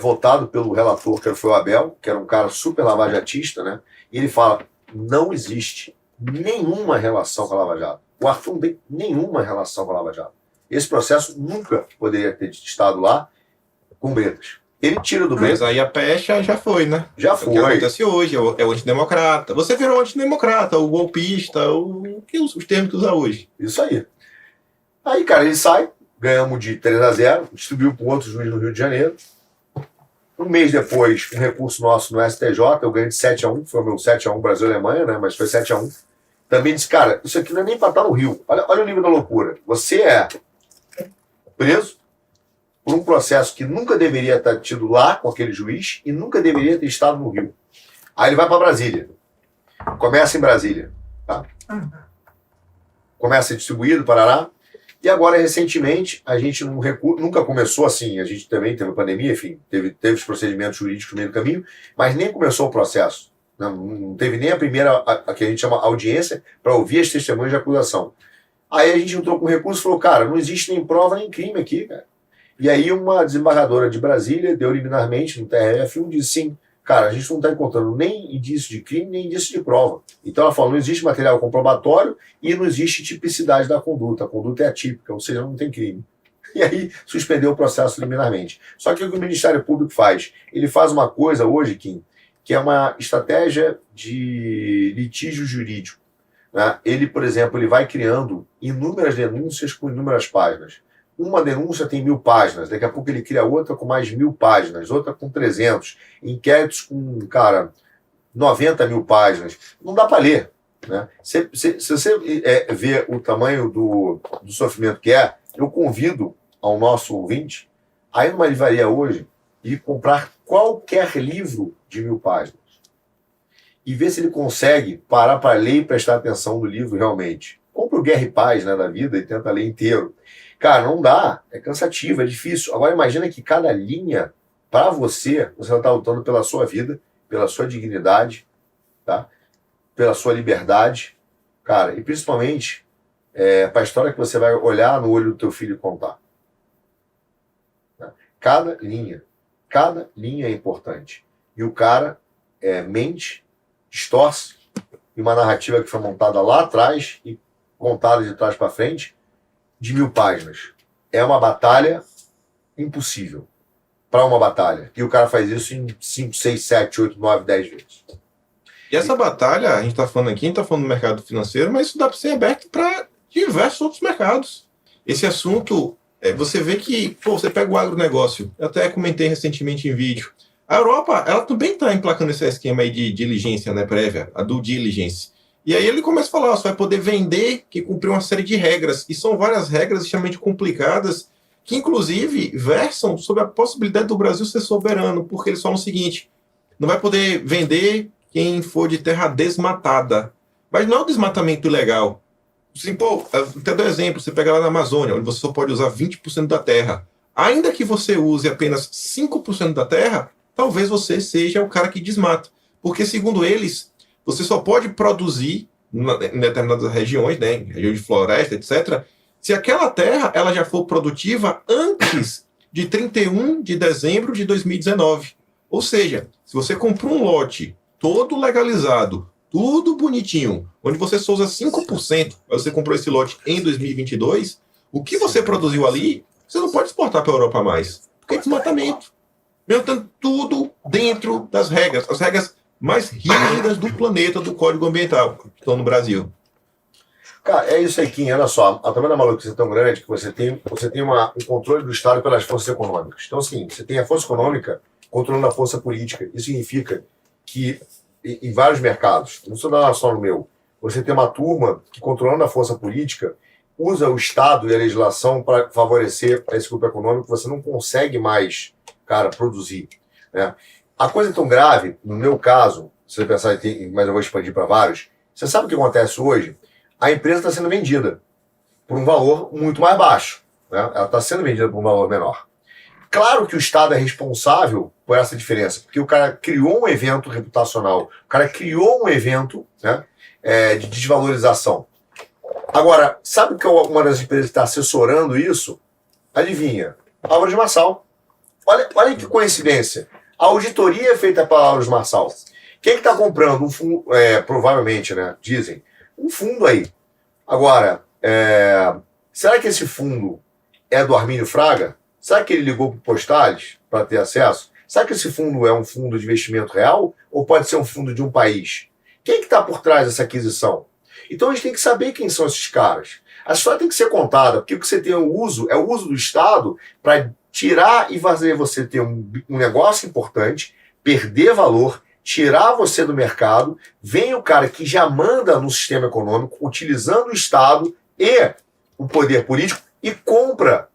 votado pelo relator, que foi o Abel, que era um cara super lavajatista, né? E ele fala, não existe nenhuma relação com a Lava Jato. O Arthur não tem nenhuma relação com a Lava Jato. Esse processo nunca poderia ter estado lá, com Bretas. Ele tira do Bretas. Mas aí a pecha já foi, né? Já foi. O que acontece hoje é o antidemocrata. Você virou antidemocrata, o golpista, os termos que usa hoje. Isso aí. Aí, cara, ele sai, ganhamos de 3-0, distribuiu para um outro juiz no Rio de Janeiro. Um mês depois, um recurso nosso no STJ, eu ganhei de 7-1, foi o meu 7-1 Brasil-Alemanha, né? Mas foi 7-1. Também disse, cara, isso aqui não é nem para estar no Rio. Olha o nível da loucura. Você é preso por um processo que nunca deveria ter tido lá com aquele juiz e nunca deveria ter estado no Rio. Aí ele vai para Brasília. Começa em Brasília. Tá? Começa distribuído, Parará. E agora, recentemente, a gente nunca começou assim, a gente também teve pandemia, enfim, teve os procedimentos jurídicos no meio do caminho, mas nem começou o processo. Não teve nem a primeira, a que a gente chama audiência, para ouvir as testemunhas de acusação. Aí a gente entrou com recurso e falou, cara, não existe nem prova nem crime aqui, cara. E aí uma desembargadora de Brasília deu liminarmente no TRF1 e disse sim, cara, a gente não está encontrando nem indício de crime, nem indício de prova. Então ela falou, não existe material comprobatório e não existe tipicidade da conduta. A conduta é atípica, ou seja, não tem crime. E aí suspendeu o processo liminarmente. Só que o que o Ministério Público faz? Ele faz uma coisa hoje, Kim, que é uma estratégia de litígio jurídico. Né? Ele, por exemplo, ele vai criando inúmeras denúncias com inúmeras páginas. Uma denúncia tem 1000 páginas, daqui a pouco ele cria outra com mais 1000 páginas, outra com 300, inquéritos com, cara, 90.000 páginas. Não dá para ler. Né? Se você vê o tamanho do sofrimento que é, eu convido ao nosso ouvinte a ir numa livraria hoje e comprar qualquer livro de 1000 páginas e ver se ele consegue parar para ler e prestar atenção no livro realmente. Compra o Guerra e Paz, né, da vida e tenta ler inteiro. Cara, não dá, é cansativo, é difícil. Agora imagina que cada linha, para você está lutando pela sua vida, pela sua dignidade, tá? Pela sua liberdade, cara, e principalmente para a história que você vai olhar no olho do teu filho e contar. Tá? Cada linha é importante. E o cara mente, distorce, e uma narrativa que foi montada lá atrás e contada de trás para frente, de 1000 páginas. É uma batalha impossível para uma batalha. E o cara faz isso em 5, 6, 7, 8, 9, 10 vezes. E essa batalha, a gente está falando aqui, a gente está falando do mercado financeiro, mas isso dá para ser aberto para diversos outros mercados. Esse assunto, você vê que, você pega o agronegócio, eu até comentei recentemente em vídeo, a Europa, ela também está emplacando esse esquema aí de diligência, né, prévia, a due diligence. E aí ele começa a falar, você vai poder vender que cumpriu uma série de regras, e são várias regras extremamente complicadas, que inclusive versam sobre a possibilidade do Brasil ser soberano, porque eles falam o seguinte, não vai poder vender quem for de terra desmatada. Mas não é o desmatamento ilegal. Assim, até dou exemplo, você pega lá na Amazônia, onde você só pode usar 20% da terra. Ainda que você use apenas 5% da terra, talvez você seja o cara que desmata. Porque, segundo eles, você só pode produzir em determinadas regiões, né, em região de floresta, etc., se aquela terra ela já for produtiva antes de 31 de dezembro de 2019. Ou seja, se você comprou um lote todo legalizado, tudo bonitinho, onde você só usa 5%, mas você comprou esse lote em 2022, o que você produziu ali, você não pode exportar para a Europa mais. Porque é desmatamento. Mesmo tendo tudo dentro das regras, as regras mais rígidas do planeta do Código Ambiental, que estão no Brasil. Cara, é isso aí, Kim. Olha só, a tamanho da maluquice é tão grande que você tem um controle do Estado pelas forças econômicas. Então, assim, você tem a força econômica controlando a força política. Isso significa que, em vários mercados, não só só no meu, você tem uma turma que, controlando a força política, usa o Estado e a legislação para favorecer esse grupo econômico, você não consegue mais, cara, produzir. Né? A coisa é tão grave, no meu caso, se você pensar, mas eu vou expandir para vários, você sabe o que acontece hoje? A empresa está sendo vendida por um valor muito mais baixo. Né? Ela está sendo vendida por um valor menor. Claro que o Estado é responsável por essa diferença, porque o cara criou um evento reputacional, o cara criou um evento, né, de desvalorização. Agora, sabe que uma das empresas que está assessorando isso? Adivinha? Álvares de Marçal. Olha que coincidência. A auditoria é feita pela Álvares de Marçal. Quem está comprando um fundo, provavelmente, né, dizem, um fundo aí. Agora, será que esse fundo é do Armínio Fraga? Será que ele ligou para o Postales para ter acesso? Será que esse fundo é um fundo de investimento real ou pode ser um fundo de um país? Quem que está por trás dessa aquisição? Então a gente tem que saber quem são esses caras. A história tem que ser contada, porque o que você tem é o uso do Estado para tirar e fazer você ter um negócio importante, perder valor, tirar você do mercado, vem o cara que já manda no sistema econômico, utilizando o Estado e o poder político, e compra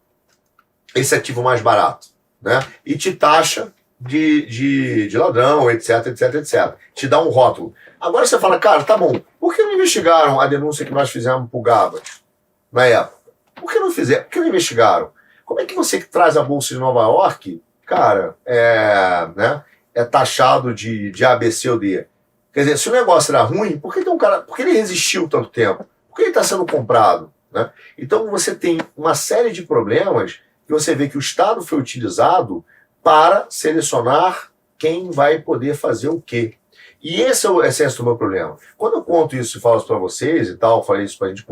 esse ativo mais barato, né? E te taxa de ladrão, etc, etc, etc. Te dá um rótulo. Agora você fala, cara, tá bom, por que não investigaram a denúncia que nós fizemos pro Gabas na época? Por que não fizeram? Por que não investigaram? Como é que você que traz a Bolsa de Nova York, cara, né, é taxado de A, B, C ou D? Quer dizer, se o negócio era ruim, por que tem um cara, por que ele resistiu tanto tempo? Por que ele está sendo comprado? Né? Então você tem uma série de problemas que você vê que o Estado foi utilizado para selecionar quem vai poder fazer o quê. E esse é o excesso do meu problema. Quando eu conto isso e falo isso para vocês e tal, falei isso para a gente,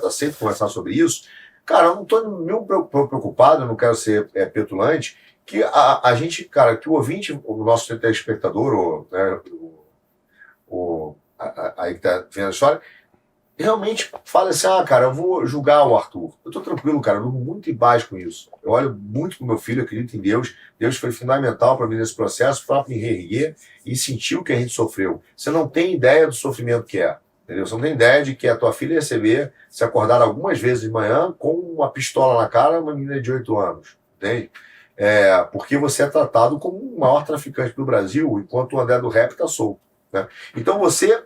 aceito conversar sobre isso, cara, eu não estou meio preocupado, eu não quero ser petulante, que a gente, cara, que o ouvinte, o nosso telespectador, né, aí que tá vendo a história, realmente fala assim, cara, eu vou julgar o Arthur. Eu tô tranquilo, cara, eu durmo muito em paz com isso. Eu olho muito pro meu filho, eu acredito em Deus. Deus foi fundamental para mim nesse processo, para me reerguer e sentir o que a gente sofreu. Você não tem ideia do sofrimento que é, entendeu? Você não tem ideia de que a tua filha receber, se acordar algumas vezes de manhã com uma pistola na cara, uma menina de 8 anos, entende? Porque você é tratado como o maior traficante do Brasil, enquanto o André do Rap tá solto, né? Então você,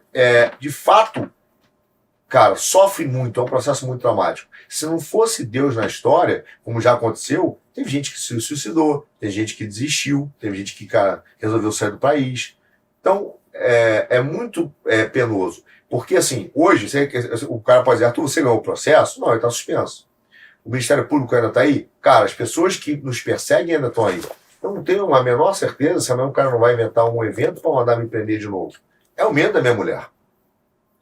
de fato, cara, sofre muito, é um processo muito traumático. Se não fosse Deus na história, como já aconteceu, teve gente que se suicidou, tem gente que desistiu, teve gente que, cara, resolveu sair do país. Então, é muito penoso. Porque, assim, hoje, o cara pode dizer, Arthur, você ganhou o processo? Não, ele está suspenso. O Ministério Público ainda está aí? Cara, as pessoas que nos perseguem ainda estão aí. Eu não tenho a menor certeza se amanhã o cara não vai inventar um evento para mandar me prender de novo. É o medo da minha mulher.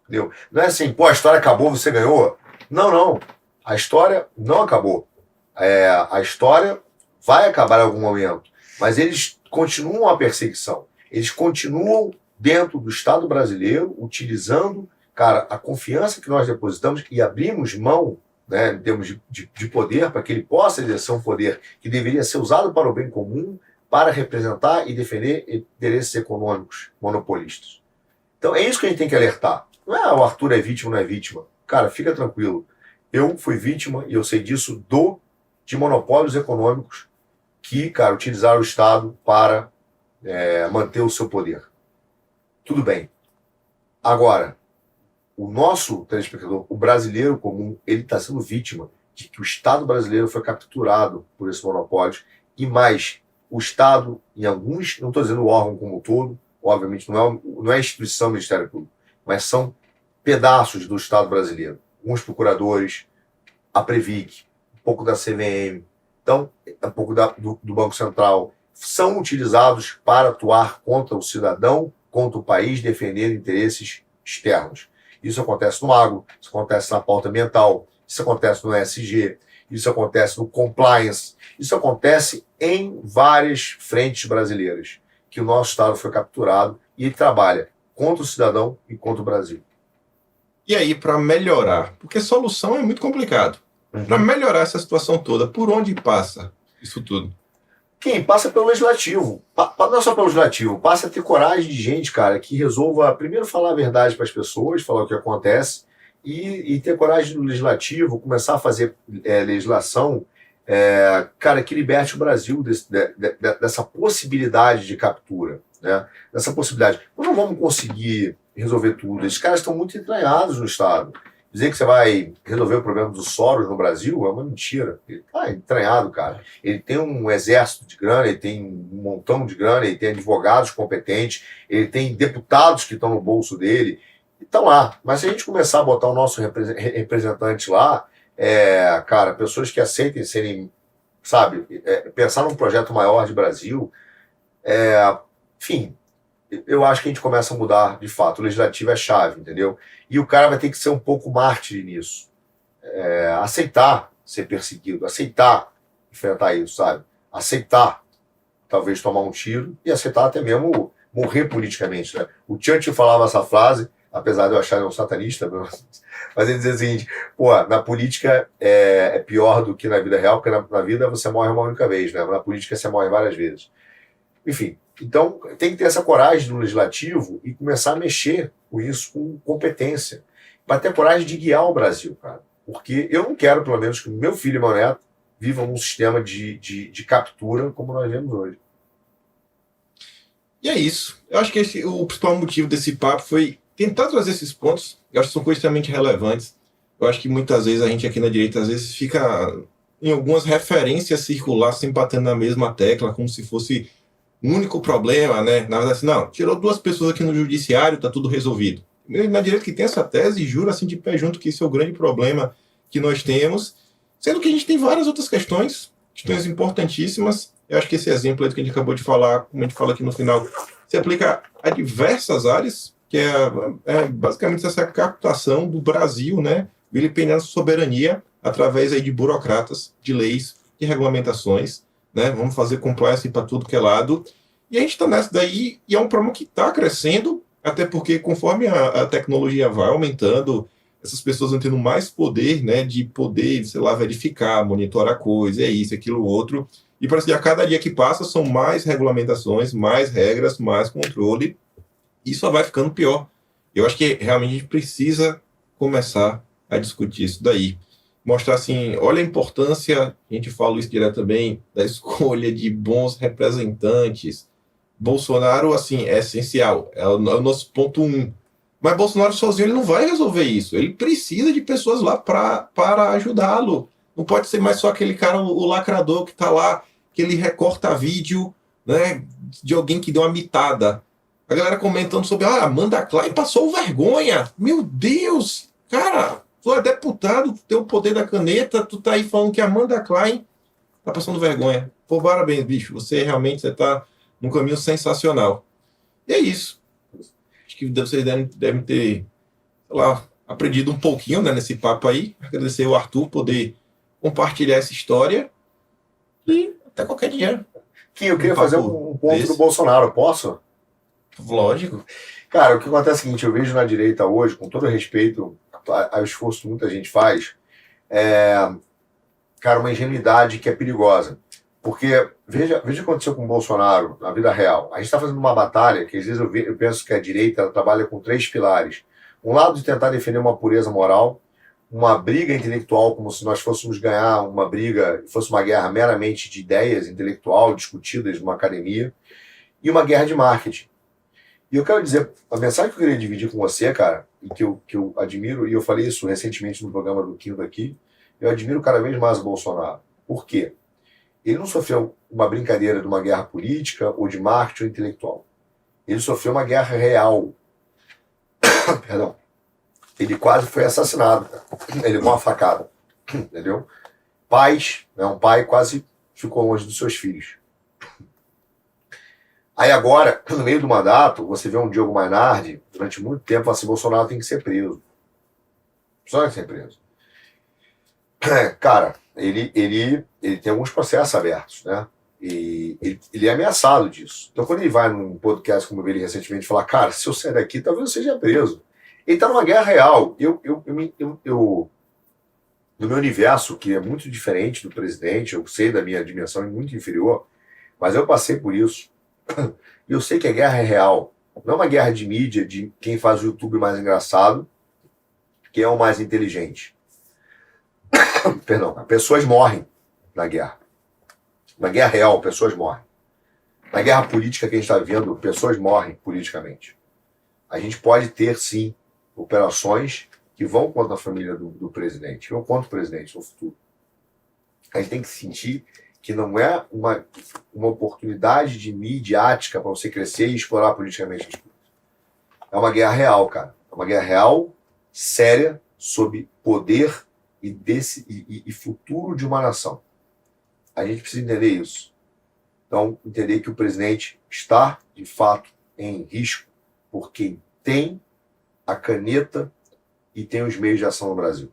Entendeu? Não é assim, pô, a história acabou, você ganhou. Não, não. A história não acabou. A história vai acabar em algum momento. Mas eles continuam a perseguição. Eles continuam dentro do Estado brasileiro, utilizando, cara, a confiança que nós depositamos e abrimos mão, né, em termos de poder, para que ele possa exercer um poder que deveria ser usado para o bem comum, para representar e defender interesses econômicos monopolistas. Então é isso que a gente tem que alertar. Não é o Arthur é vítima ou não é vítima. Cara, fica tranquilo. Eu fui vítima e eu sei disso de monopólios econômicos que, cara, utilizaram o Estado para manter o seu poder. Tudo bem. Agora, o nosso telespectador, o brasileiro comum, ele está sendo vítima de que o Estado brasileiro foi capturado por esse monopólio e mais, o Estado, em alguns, não estou dizendo o órgão como um todo, obviamente não é a instituição do Ministério Público, mas são pedaços do Estado brasileiro. Alguns procuradores, a Previc, um pouco da CVM, então, um pouco do Banco Central, são utilizados para atuar contra o cidadão, contra o país, defender interesses externos. Isso acontece no agro, isso acontece na pauta ambiental, isso acontece no ESG, isso acontece no compliance, isso acontece em várias frentes brasileiras, que o nosso Estado foi capturado e ele trabalha contra o cidadão e contra o Brasil. E aí, para melhorar, porque solução é muito complicado, para melhorar essa situação toda, por onde passa isso tudo? Quem passa pelo legislativo, não é só pelo legislativo, passa a ter coragem de gente, cara, que resolva primeiro falar a verdade para as pessoas, falar o que acontece, e ter coragem do legislativo, começar a fazer legislação, cara, que liberte o Brasil dessa possibilidade de captura, né? Dessa possibilidade. Nós não vamos conseguir resolver tudo. Esses caras estão muito entranhados no Estado. Dizer que você vai resolver o problema dos Soros no Brasil é uma mentira. Ele está entranhado, cara. Ele tem um exército de grana, ele tem um montão de grana, ele tem advogados competentes, ele tem deputados que estão no bolso dele. Estão lá. Mas se a gente começar a botar o nosso representante lá, cara, pessoas que aceitem serem, sabe, pensar num projeto maior de Brasil, enfim, eu acho que a gente começa a mudar de fato. O legislativo é chave, entendeu? E o cara vai ter que ser um pouco mártir nisso. Aceitar ser perseguido, aceitar enfrentar isso, sabe? Aceitar, talvez, tomar um tiro e aceitar até mesmo morrer politicamente, né? O Churchill falava essa frase, apesar de eu achar ele um satanista, mas ele dizia o seguinte, pô, na política é pior do que na vida real, porque na vida você morre uma única vez, né? Na política você morre várias vezes. Enfim, então tem que ter essa coragem no legislativo e começar a mexer com isso com competência. Para ter coragem de guiar o Brasil, cara. Porque eu não quero, pelo menos, que meu filho e meu neto vivam num sistema de captura como nós vemos hoje. E é isso. Eu acho que o principal motivo desse papo foi tentar trazer esses pontos. Eu acho que são coisas extremamente relevantes. Eu acho que muitas vezes a gente aqui na direita, às vezes, fica em algumas referências circular, sempre batendo na mesma tecla, como se fosse o único problema, né? Na verdade, assim, não, tirou 2 pessoas aqui no judiciário, tá tudo resolvido. Na direita que tem essa tese, jura assim de pé junto que esse é o grande problema que nós temos, sendo que a gente tem várias outras questões importantíssimas. Eu acho que esse exemplo aí que a gente acabou de falar, como a gente fala aqui no final, se aplica a diversas áreas, que é basicamente essa captação do Brasil, né, vilipendiando a soberania através aí de burocratas, de leis, de regulamentações, né, vamos fazer compliance para tudo que é lado, e a gente está nessa daí, e é um problema que está crescendo, até porque conforme a tecnologia vai aumentando, essas pessoas vão tendo mais poder, né, de poder, sei lá, verificar, monitorar coisa, é isso, aquilo, outro. E parece que a cada dia que passa são mais regulamentações, mais regras, mais controle, e só vai ficando pior. Eu acho que realmente a gente precisa começar a discutir isso daí. Mostrar assim, olha a importância, a gente fala isso direto também, da escolha de bons representantes. Bolsonaro, assim, é essencial, é o nosso ponto 1. Mas Bolsonaro sozinho ele não vai resolver isso. Ele precisa de pessoas lá para ajudá-lo. Não pode ser mais só aquele cara, o lacrador que está lá, que ele recorta vídeo, né, de alguém que deu uma mitada. A galera comentando sobre, Amanda Klein passou vergonha. Meu Deus, cara, tu é deputado, tu tem o poder da caneta, tu tá aí falando que a Amanda Klein tá passando vergonha. Pô, parabéns, bicho, você realmente tá num caminho sensacional. E é isso. Acho que vocês devem ter, sei lá, aprendido um pouquinho, né, nesse papo aí. Agradecer ao Arthur poder compartilhar essa história. E até qualquer dia. Kim, eu queria fazer um ponto do Bolsonaro, posso? Lógico. Cara, o que acontece é o seguinte, eu vejo na direita hoje, com todo respeito ao esforço que muita gente faz, cara, uma ingenuidade que é perigosa. Porque, veja o que aconteceu com o Bolsonaro na vida real. A gente está fazendo uma batalha que, às vezes, eu penso que a direita trabalha com 3 pilares. Um lado de tentar defender uma pureza moral, uma briga intelectual, como se nós fôssemos ganhar uma briga, fosse uma guerra meramente de ideias intelectual, discutidas numa academia, e uma guerra de marketing. E eu quero dizer, a mensagem que eu queria dividir com você, cara, e que eu admiro, e eu falei isso recentemente no programa do Kim daqui, eu admiro cada vez mais o Bolsonaro. Por quê? Ele não sofreu uma brincadeira de uma guerra política ou de marketing ou intelectual. Ele sofreu uma guerra real. Perdão. Ele quase foi assassinado. Ele levou uma facada. Entendeu? Pais, né, um pai quase ficou longe dos seus filhos. Aí agora, no meio do mandato, você vê um Diogo Mainardi, durante muito tempo, assim, Bolsonaro tem que ser preso. Só tem que ser preso. Cara, ele tem alguns processos abertos, né? E ele é ameaçado disso. Então, quando ele vai num podcast, como eu vi ele recentemente, falar, cara, se eu sair daqui, talvez eu seja preso. Ele está numa guerra real. No meu universo, que é muito diferente do presidente, eu sei da minha dimensão, é muito inferior, mas eu passei por isso. E eu sei que a guerra é real. Não é uma guerra de mídia, de quem faz o YouTube mais engraçado, quem é o mais inteligente. Perdão, pessoas morrem na guerra. Na guerra real, pessoas morrem. Na guerra política que a gente está vendo, pessoas morrem politicamente. A gente pode ter, sim, operações que vão contra a família do presidente, vão contra o presidente no futuro. A gente tem que sentir que não é uma oportunidade de midiática para você crescer e explorar politicamente as coisas. É uma guerra real, cara. É uma guerra real, séria, sobre poder e futuro de uma nação. A gente precisa entender isso. Então, entender que o presidente está, de fato, em risco por quem tem a caneta e tem os meios de ação no Brasil.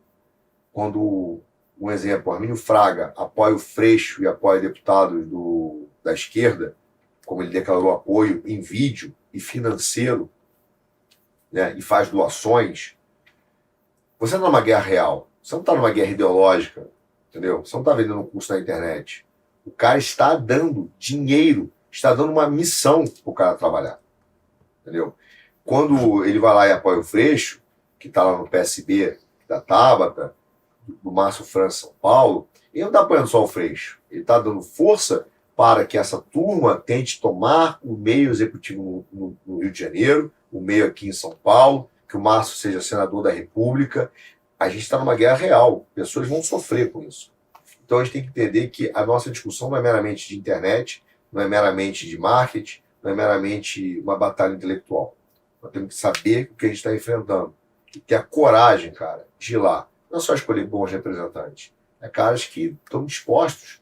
Quando, um exemplo, Armínio Fraga apoia o Freixo e apoia deputados da esquerda, como ele declarou apoio em vídeo e financeiro, né, e faz doações, você está numa guerra real. Você não está numa guerra ideológica, entendeu? Você não está vendendo um curso na internet. O cara está dando dinheiro, está dando uma missão para o cara trabalhar, entendeu? Quando ele vai lá e apoia o Freixo, que está lá no PSB da Tabata, do Márcio França São Paulo, ele não está apoiando só o Freixo, ele está dando força para que essa turma tente tomar o meio executivo no Rio de Janeiro, o meio aqui em São Paulo, que o Márcio seja senador da República. A gente está numa guerra real, pessoas vão sofrer com isso. Então a gente tem que entender que a nossa discussão não é meramente de internet, não é meramente de marketing, não é meramente uma batalha intelectual. Nós temos que saber o que a gente está enfrentando. E ter a coragem, cara, de ir lá. Não é só escolher bons representantes. É caras que estão dispostos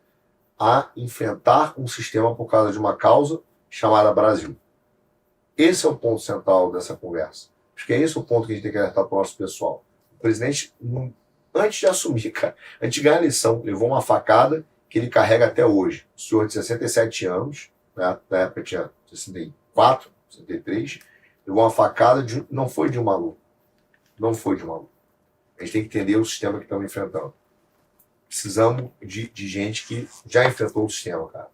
a enfrentar um sistema por causa de uma causa chamada Brasil. Esse é o ponto central dessa conversa. Acho que é esse o ponto que a gente tem que alertar para o nosso pessoal. O presidente, antes de assumir, cara, antes de ganhar a eleição, levou uma facada que ele carrega até hoje. O senhor de 67 anos, né, na época tinha 64, 63, levou uma facada, não foi de um maluco. Não foi de um maluco. A gente tem que entender o sistema que estamos enfrentando. Precisamos de gente que já enfrentou o sistema, cara.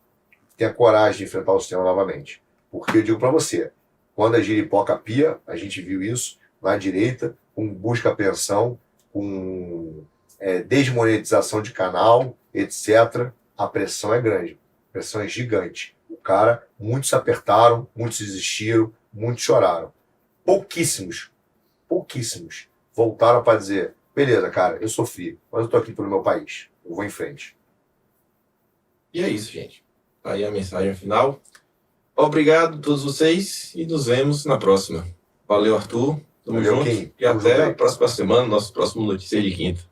Tenha coragem de enfrentar o sistema novamente. Porque eu digo para você, quando a giripoca pia, a gente viu isso na direita, com busca-apreensão, com desmonetização de canal, etc. A pressão é grande, a pressão é gigante. O cara, muitos se apertaram, muitos desistiram, muitos choraram. Pouquíssimos voltaram para dizer, beleza, cara, eu sofri, mas eu tô aqui pelo meu país, eu vou em frente. E é isso, gente. Tá aí a mensagem final. Obrigado a todos vocês e nos vemos na próxima. Valeu, Arthur. Tamo junto. E até a próxima semana, nosso próximo Notícia de Quinta.